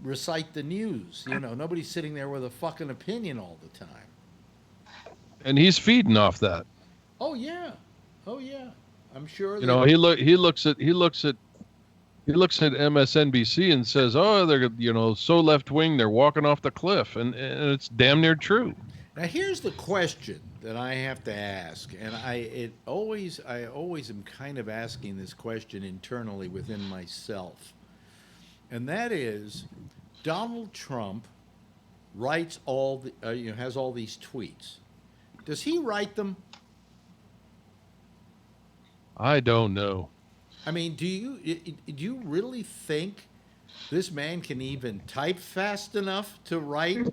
Speaker 2: recite the news. You know, nobody's sitting there with a fucking opinion all the time.
Speaker 11: And he's feeding off that.
Speaker 2: Oh yeah, I'm sure.
Speaker 11: You know, he looks at MSNBC and says, "Oh, they're so left wing, they're walking off the cliff," and it's damn near true.
Speaker 2: Now here's the question that I have to ask, and I always am kind of asking this question internally within myself, and that is, Donald Trump writes has all these tweets. Does he write them?
Speaker 11: I don't know.
Speaker 2: I mean, do you really think this man can even type fast enough to write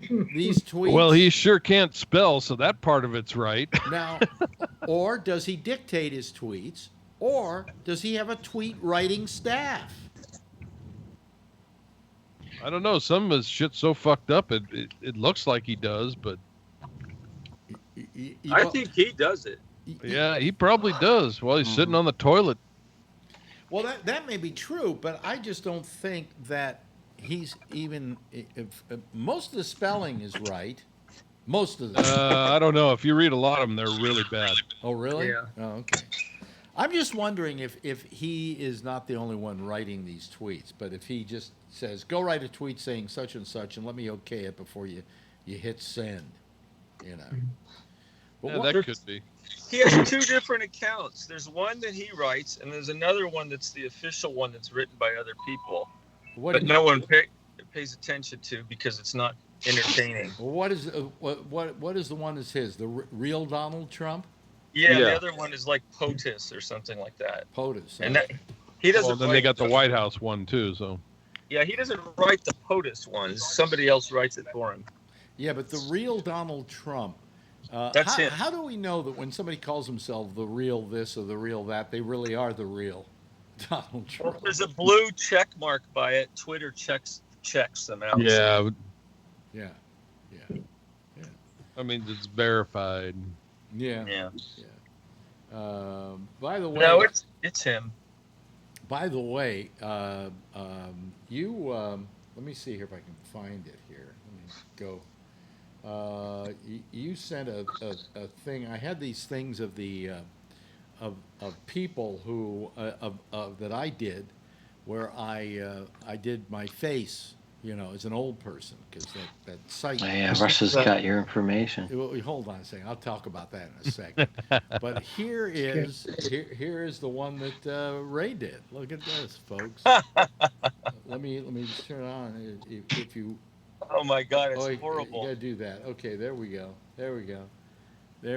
Speaker 2: these tweets?
Speaker 11: Well, he sure can't spell, so that part of it's right.
Speaker 2: Now, or does he dictate his tweets, or does he have a tweet writing staff?
Speaker 11: I don't know. Some of his shit's so fucked up, it looks like he does, but
Speaker 12: I think he does it.
Speaker 11: Yeah, he probably does while he's sitting on the toilet.
Speaker 2: Well, that may be true, but I just don't think that he's even. If most of the spelling is right, most of them.
Speaker 11: I don't know. If you read a lot of them, they're really bad.
Speaker 2: Oh, really?
Speaker 12: Yeah.
Speaker 2: Oh, okay. I'm just wondering if he is not the only one writing these tweets, but if he just says, "Go write a tweet saying such and such, and let me okay it before you hit send," you know. But
Speaker 11: Yeah, that could be.
Speaker 12: He has two different accounts. There's one that he writes, and there's another one that's the official one that's written by other people. But no one pays attention to because it's not entertaining.
Speaker 2: What is the one that's his? The real Donald Trump?
Speaker 12: Yeah, the other one is like POTUS or something like that.
Speaker 2: POTUS.
Speaker 12: And that he doesn't.
Speaker 11: Well, then they got the White House one too. So.
Speaker 12: Yeah, he doesn't write the POTUS ones. Somebody else writes it for him.
Speaker 2: Yeah, but the real Donald Trump.
Speaker 12: That's him.
Speaker 2: How do we know that when somebody calls himself the real this or the real that, they really are the real Donald Trump?
Speaker 12: Well, there's a blue check mark by it. Twitter checks them out.
Speaker 11: Yeah.
Speaker 2: Yeah.
Speaker 11: I mean, it's verified.
Speaker 2: Yeah. By the way,
Speaker 12: no, it's him.
Speaker 2: By the way, you let me see here if I can find it here. Let me go. You sent a thing. I had these things of the of people who that I did, where I did my face, as an old person, because that site.
Speaker 8: Yeah, Russia's got your information.
Speaker 2: Hold on a second. I'll talk about that in a second. But here is the one that Ray did. Look at this, folks. let me just turn it on. If you.
Speaker 12: Oh my God, it's horrible.
Speaker 2: You gotta do that. Okay, there we go. There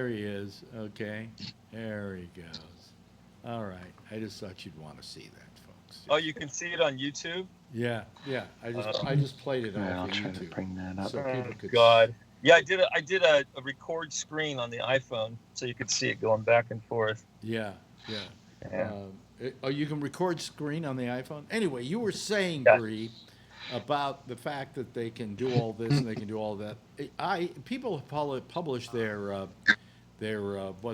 Speaker 2: he is. Okay, there he goes. All right. I just thought you'd want to see that, folks.
Speaker 12: Oh, you can see it on YouTube?
Speaker 2: Yeah. I just played it on
Speaker 8: I'll
Speaker 2: YouTube.
Speaker 8: try to bring that up.
Speaker 2: So people could
Speaker 12: God. Yeah, I did a record screen on the iPhone, so you could see it going back and forth.
Speaker 2: Yeah. You can record screen on the iPhone? Anyway, you were saying, Bree, about the fact that they can do all this and they can do all that. People have published their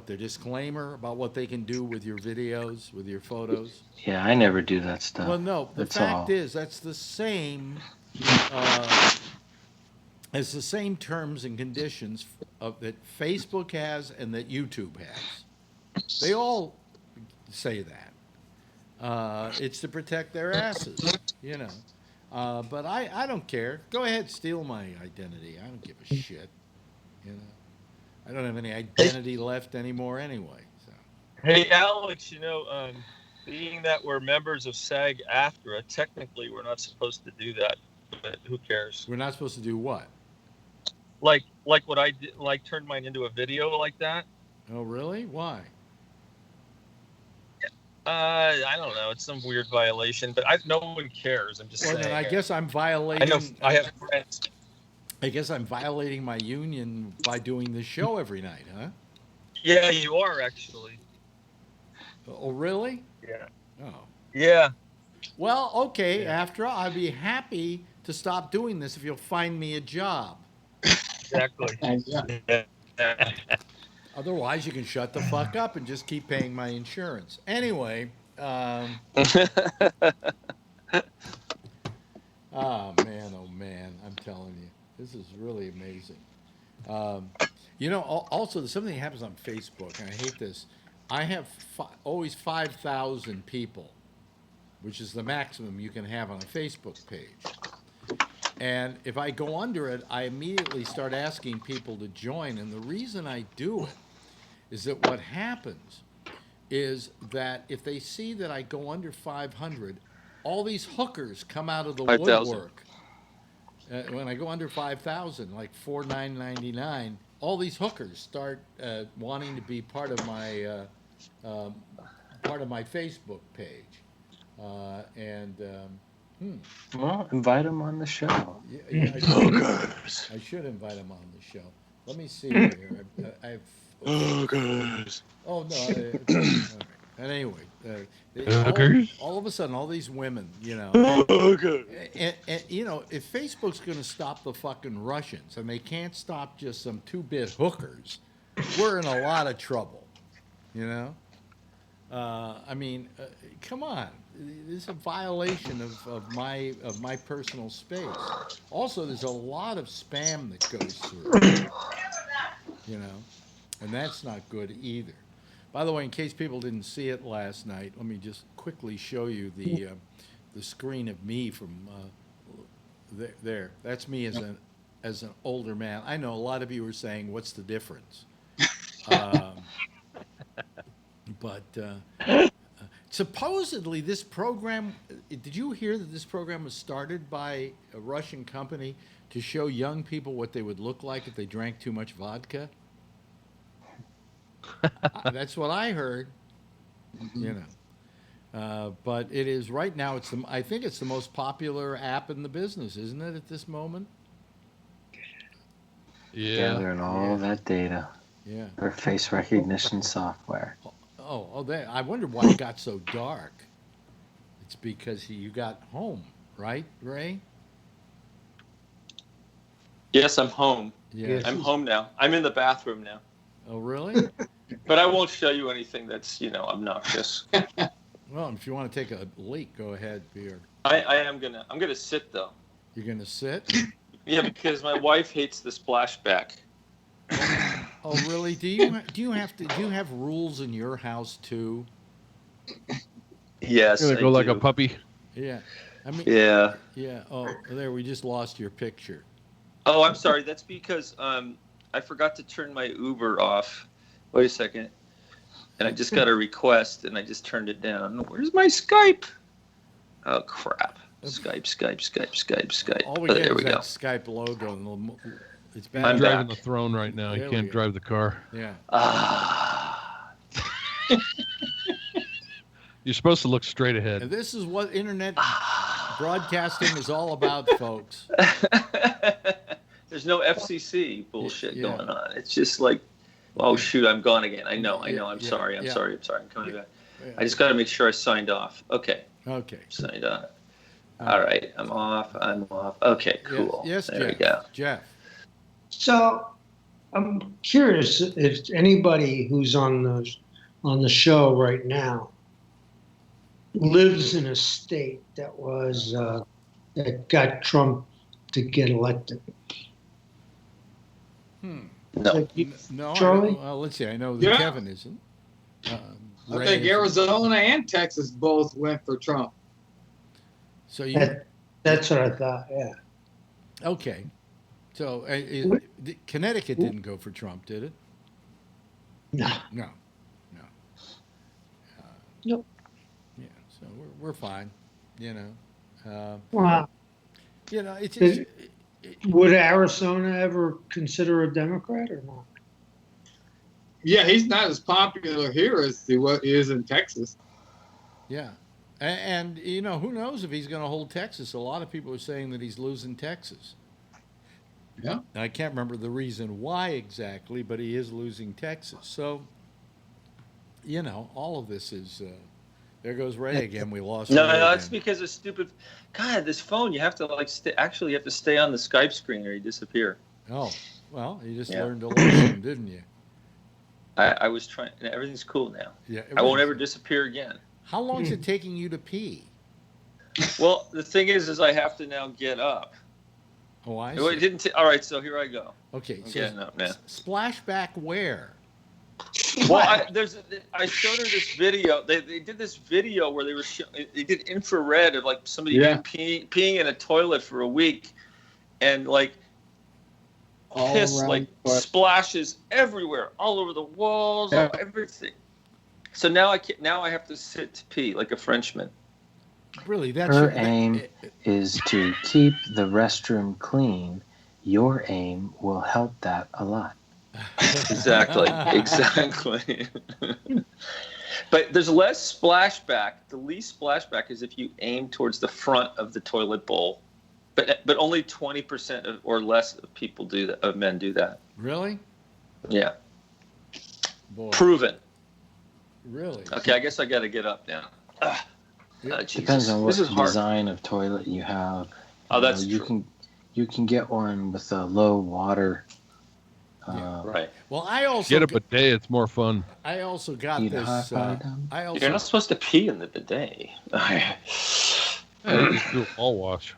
Speaker 2: disclaimer about what they can do with your videos, with your photos.
Speaker 8: Yeah, I never do that stuff.
Speaker 2: Well, no, the fact is that's the same. It's the same terms and conditions that Facebook has and that YouTube has. They all say that. It's to protect their asses, But I don't care. Go ahead, steal my identity. I don't give a shit, I don't have any identity left anymore anyway. So.
Speaker 12: Hey, Alex, being that we're members of SAG-AFTRA, technically we're not supposed to do that, but who cares?
Speaker 2: We're not supposed to do what?
Speaker 12: Like what I did, turned mine into a video like that.
Speaker 2: Oh, really? Why?
Speaker 12: I don't know. It's some weird violation, but no one cares. I'm just saying.
Speaker 2: Then I guess I'm violating.
Speaker 12: I have friends.
Speaker 2: I guess I'm violating my union by doing this show every night, huh?
Speaker 12: Yeah, you are actually.
Speaker 2: Oh, really?
Speaker 12: Yeah.
Speaker 2: Oh.
Speaker 12: Yeah.
Speaker 2: Well, okay. Yeah. After all, I'd be happy to stop doing this if you'll find me a job.
Speaker 12: Exactly.
Speaker 2: Otherwise, you can shut the fuck up and just keep paying my insurance. Anyway. Oh, man. I'm telling you. This is really amazing. Also, there's something that happens on Facebook, and I hate this. I have always 5,000 people, which is the maximum you can have on a Facebook page. And if I go under it, I immediately start asking people to join. And the reason I do it is that what happens is that if they see that I go under 500, all these hookers come out of the
Speaker 13: 5,
Speaker 2: woodwork. When I go under 5,000, like $4,999, all these hookers start wanting to be part of my Facebook page,
Speaker 8: Well, invite them on the show.
Speaker 2: Yeah, I should invite them on the show. Let me see here.
Speaker 13: Hookers.
Speaker 2: Oh no. All right. And anyway, all of a sudden, all these women, and if Facebook's going to stop the fucking Russians and they can't stop just some 2-bit hookers, we're in a lot of trouble, come on, this is a violation of my personal space. Also, there's a lot of spam that goes through, and that's not good either. By the way, in case people didn't see it last night, let me just quickly show you the screen of me from there. That's me as an older man. I know a lot of you are saying, "What's the difference?" But supposedly, this program. Did you hear that this program was started by a Russian company to show young people what they would look like if they drank too much vodka? That's what I heard. But it is right now. I think it's the most popular app in the business, isn't it? At this moment.
Speaker 11: Yeah.
Speaker 8: Gathering all that data.
Speaker 2: Yeah.
Speaker 8: For face recognition software.
Speaker 2: I wonder why it got so dark. It's because you got home, right, Ray?
Speaker 12: Yes, I'm home.
Speaker 2: Yeah.
Speaker 12: I'm home now. I'm in the bathroom now.
Speaker 2: Oh, really?
Speaker 12: But I won't show you anything that's, obnoxious.
Speaker 2: Well, if you want to take a leak, go ahead, Pierre.
Speaker 12: I'm gonna sit though.
Speaker 2: You're gonna sit?
Speaker 12: Yeah, because my wife hates the splashback.
Speaker 2: Oh, really? Do you have rules in your house too?
Speaker 12: Yes.
Speaker 11: You're gonna go like a puppy.
Speaker 2: Yeah.
Speaker 12: Yeah.
Speaker 2: Yeah. Oh, there. We just lost your picture.
Speaker 12: Oh, I'm sorry. That's because I forgot to turn my Uber off. Wait a second. And I just got a request, and I just turned it down. Where's my Skype? Oh, crap. Skype.
Speaker 2: All we
Speaker 12: Oh,
Speaker 2: get
Speaker 12: there
Speaker 2: is
Speaker 12: we
Speaker 2: that
Speaker 12: go.
Speaker 2: Skype logo. And it's bad.
Speaker 11: I'm driving the throne right now. You
Speaker 2: There
Speaker 11: can't
Speaker 2: we go.
Speaker 11: drive the car.
Speaker 2: Yeah.
Speaker 11: You're supposed to look straight ahead.
Speaker 2: And this is what internet broadcasting is all about, folks.
Speaker 12: There's no FCC bullshit going on. It's just like, oh, shoot, I'm gone again. I know. I'm sorry. I'm coming back. I just got to make sure I signed off. Okay. Signed on. All right. I'm off. Okay, cool.
Speaker 2: Yes,
Speaker 12: there
Speaker 2: Jeff.
Speaker 12: we go.
Speaker 2: Jeff.
Speaker 7: So I'm curious if anybody who's on the show right now lives in a state that got Trump to get elected.
Speaker 12: No.
Speaker 2: No.
Speaker 7: Charlie?
Speaker 2: Well, let's see. I know that Kevin isn't.
Speaker 5: I think Arizona and Texas both went for Trump.
Speaker 2: So
Speaker 7: that's what I thought. Yeah.
Speaker 2: Okay. So Connecticut didn't go for Trump, did it?
Speaker 7: No.
Speaker 2: No.
Speaker 7: Nope.
Speaker 2: Yeah. So we're fine.
Speaker 7: Wow.
Speaker 2: It's.
Speaker 7: Would Arizona ever consider a Democrat or not?
Speaker 5: Yeah, he's not as popular here as he is in Texas.
Speaker 2: Yeah. And who knows if he's going to hold Texas? A lot of people are saying that he's losing Texas.
Speaker 5: Yeah.
Speaker 2: And I can't remember the reason why exactly, but he is losing Texas. So, all of this is. There goes Ray again. We lost.
Speaker 12: No,
Speaker 2: Ray
Speaker 12: that's
Speaker 2: again.
Speaker 12: because of stupid. God, this phone. You have to you have to stay on the Skype screen or you disappear.
Speaker 2: Oh, well, you just learned a lesson, didn't you?
Speaker 12: I was trying. Everything's cool now.
Speaker 2: Yeah.
Speaker 12: I won't ever disappear again.
Speaker 2: How long is it taking you to pee?
Speaker 12: Well, the thing is I have to now get up.
Speaker 2: Oh, I see.
Speaker 12: It didn't. All right, so here I go.
Speaker 2: Okay.
Speaker 12: I'm getting up now.
Speaker 2: Splashback where?
Speaker 12: Well, I showed her this video. They did this video where they did infrared of like somebody peeing in a toilet for a week, and like piss splashes everywhere, all over the walls, everything. So now I have to sit to pee like a Frenchman.
Speaker 2: Really, that's
Speaker 8: her aim is to keep the restroom clean. Your aim will help that a lot.
Speaker 12: Exactly. But there's less splashback. The least splashback is if you aim towards the front of the toilet bowl, but only 20% or less of people do that. Of men do that.
Speaker 2: Really?
Speaker 12: Yeah.
Speaker 2: Boy.
Speaker 12: Proven.
Speaker 2: Really?
Speaker 12: Okay, I guess I got to get up now.
Speaker 8: Depends on what design of toilet you have.
Speaker 12: Oh, that's true.
Speaker 8: You can get one with a low water.
Speaker 12: Right.
Speaker 2: Well, I also
Speaker 11: get a bidet. It's more fun.
Speaker 2: I also got this.
Speaker 12: You're not supposed to pee in the bidet.
Speaker 11: Just do a ball wash.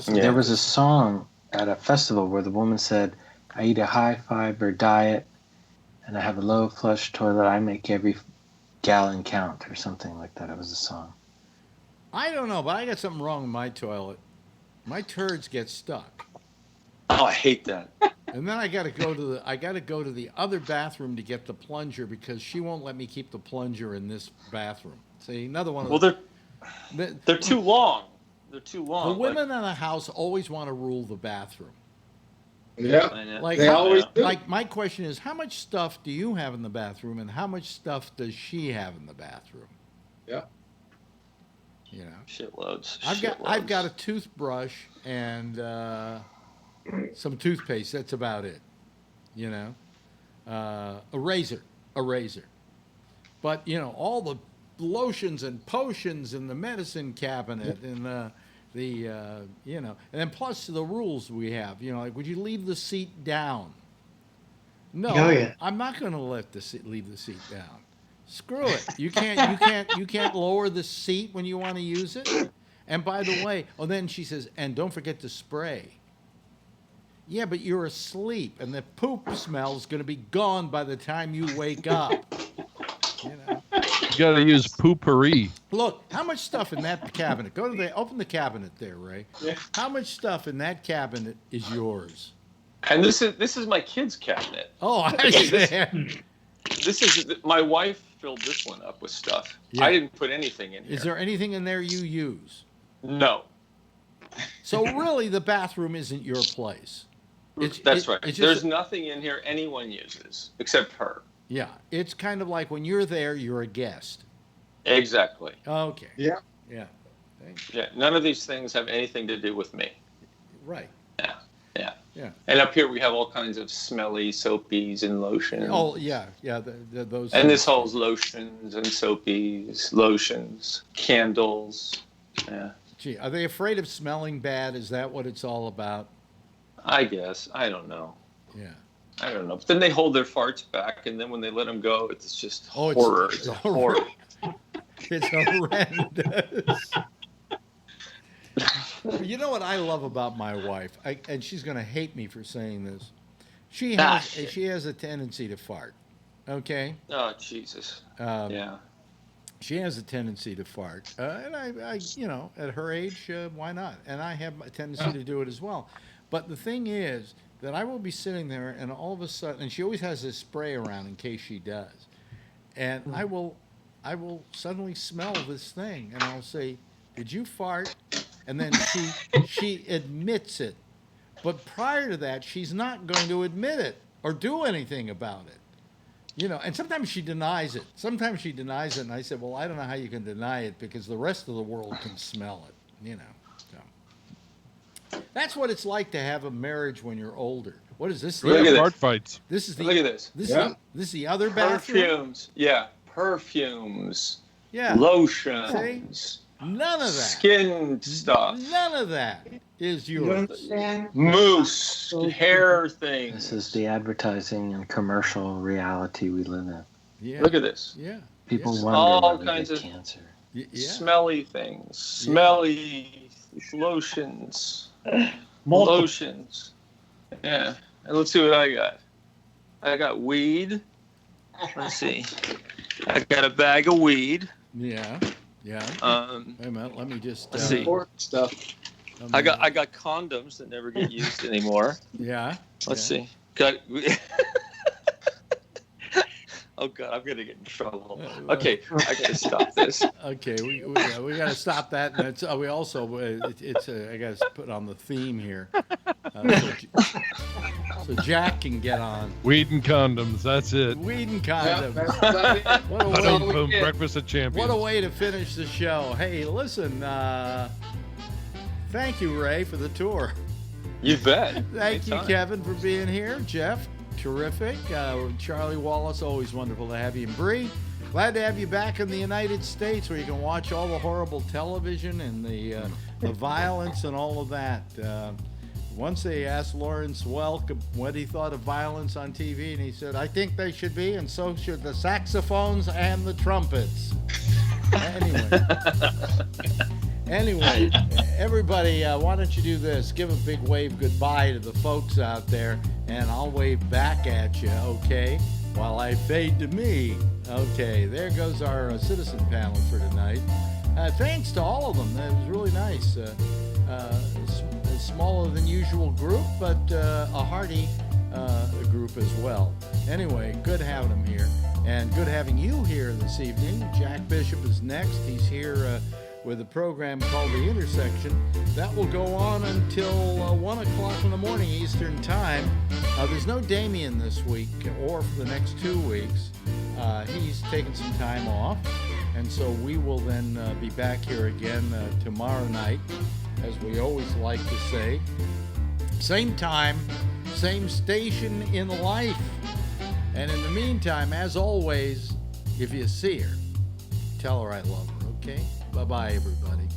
Speaker 8: There was a song at a festival where the woman said, "I eat a high fiber diet, and I have a low flush toilet. I make every gallon count," or something like that. It was a song.
Speaker 2: I don't know, but I got something wrong with my toilet. My turds get stuck.
Speaker 12: Oh, I hate that.
Speaker 2: And then I got to go to the other bathroom to get the plunger because she won't let me keep the plunger in this bathroom. See, another one.
Speaker 12: They're too long. They're too long.
Speaker 2: The women in the house always want to rule the bathroom.
Speaker 5: Yeah,
Speaker 2: they
Speaker 5: always do.
Speaker 2: Like my question is, how much stuff do you have in the bathroom, and how much stuff does she have in the bathroom?
Speaker 5: Yeah.
Speaker 2: You know,
Speaker 13: shitloads.
Speaker 2: I've got a toothbrush and some toothpaste. That's about it. You know, a razor. But you know, all the lotions and potions in the medicine cabinet and you know, and then plus the rules we have. You know, like, would you leave the seat down? No, I'm not going to leave the seat down. Screw it. You can't lower the seat when you want to use it. And by the way, then she says, and don't forget to spray. Yeah, but you're asleep, and the poop smell is going to be gone by the time you wake up. You know.
Speaker 11: You got to use poopery.
Speaker 2: Look, how much stuff in that cabinet? Open the cabinet there, Ray.
Speaker 13: Yeah.
Speaker 2: How much stuff in that cabinet is yours?
Speaker 13: And this is my kids' cabinet.
Speaker 2: Oh, I understand.
Speaker 13: This is my wife filled this one up with stuff.
Speaker 2: Yeah.
Speaker 13: I didn't put anything in here.
Speaker 2: Is there anything in there you use?
Speaker 13: No.
Speaker 2: So really, the bathroom isn't your place.
Speaker 13: That's right. There's nothing in here anyone uses except her.
Speaker 2: Yeah, it's kind of like when you're there, you're a guest.
Speaker 13: Exactly.
Speaker 2: Okay.
Speaker 5: Yeah.
Speaker 2: Yeah. Thanks.
Speaker 13: Yeah. None of these things have anything to do with me.
Speaker 2: Right.
Speaker 13: Yeah. Yeah.
Speaker 2: Yeah.
Speaker 13: And up here we have all kinds of smelly soapies and lotions.
Speaker 2: Oh yeah, yeah. Those.
Speaker 13: And this holds lotions and soapies, lotions, candles. Yeah.
Speaker 2: Gee, are they afraid of smelling bad? Is that what it's all about?
Speaker 13: I guess. I don't know.
Speaker 2: Yeah.
Speaker 13: I don't know. But then they hold their farts back, and then when they let them go, it's just horror. It's a horror.
Speaker 2: It's horrendous. You know what I love about my wife, and she's going to hate me for saying this. She has a tendency to fart. Okay.
Speaker 13: Oh Jesus. Yeah.
Speaker 2: She has a tendency to fart, and I, you know, at her age, why not? And I have a tendency to do it as well. But the thing is that I will be sitting there, and all of a sudden, and she always has this spray around in case she does, and I will suddenly smell this thing, and I'll say, "Did you fart?" And then she admits it, but prior to that, she's not going to admit it or do anything about it. You know, and sometimes she denies it. And I said, well, I don't know how you can deny it because the rest of the world can smell it, you know. So that's what it's like to have a marriage when you're older. What is this?
Speaker 11: Look at fart fights.
Speaker 2: This is the.
Speaker 13: Look at this.
Speaker 2: This is the other bathroom.
Speaker 13: Perfumes. Yeah. Perfumes.
Speaker 2: Yeah.
Speaker 13: Lotions.
Speaker 2: See? None of that.
Speaker 13: Skin stuff.
Speaker 2: None of that is yours.
Speaker 13: Mousse. Hair things.
Speaker 8: This is the advertising and commercial reality we live in.
Speaker 2: Yeah.
Speaker 13: Look at this.
Speaker 2: Yeah.
Speaker 8: People wonder
Speaker 13: all
Speaker 8: why
Speaker 13: kinds
Speaker 8: they
Speaker 13: of
Speaker 8: get cancer.
Speaker 13: Smelly things. Smelly lotions. Lotions. Yeah. And let's see what I got. I got weed. Let's see. I got a bag of weed.
Speaker 2: Yeah. Yeah. Wait a minute. Let me just
Speaker 13: let's see.
Speaker 5: Stuff.
Speaker 13: I got condoms that never get used anymore.
Speaker 2: Yeah.
Speaker 13: Let's see. Got. Oh God, I'm gonna get in trouble. Okay, I gotta stop this.
Speaker 2: Okay, we gotta stop that. And it's, we also I gotta put on the theme here, so Jack can get on.
Speaker 11: Weed and condoms. That's it.
Speaker 2: Weed and condoms.
Speaker 11: Boom, breakfast of champions.
Speaker 2: What a way to finish the show. Hey, listen. Thank you, Ray, for the tour.
Speaker 13: You bet.
Speaker 2: Thank you, Kevin, for being here. Jeff, terrific. Charlie Wallace, always wonderful to have you. And Bree, glad to have you back in the United States where you can watch all the horrible television and the violence and all of that. Once they asked Lawrence Welk what he thought of violence on TV, and he said, I think they should be, and so should the saxophones and the trumpets. Anyway, everybody, why don't you do this? Give a big wave goodbye to the folks out there, and I'll wave back at you, okay? While I fade to me. Okay, there goes our citizen panel for tonight. Thanks to all of them. That was really nice. A smaller than usual group, but a hearty group as well. Anyway, good having them here, and good having you here this evening. Jack Bishop is next. He's here with a program called The Intersection. That will go on until 1 o'clock in the morning Eastern Time. There's no Damien this week or for the next 2 weeks. He's taking some time off. And so we will then be back here again tomorrow night, as we always like to say. Same time, same station in life. And in the meantime, as always, if you see her, tell her I love her, okay? Bye-bye, everybody.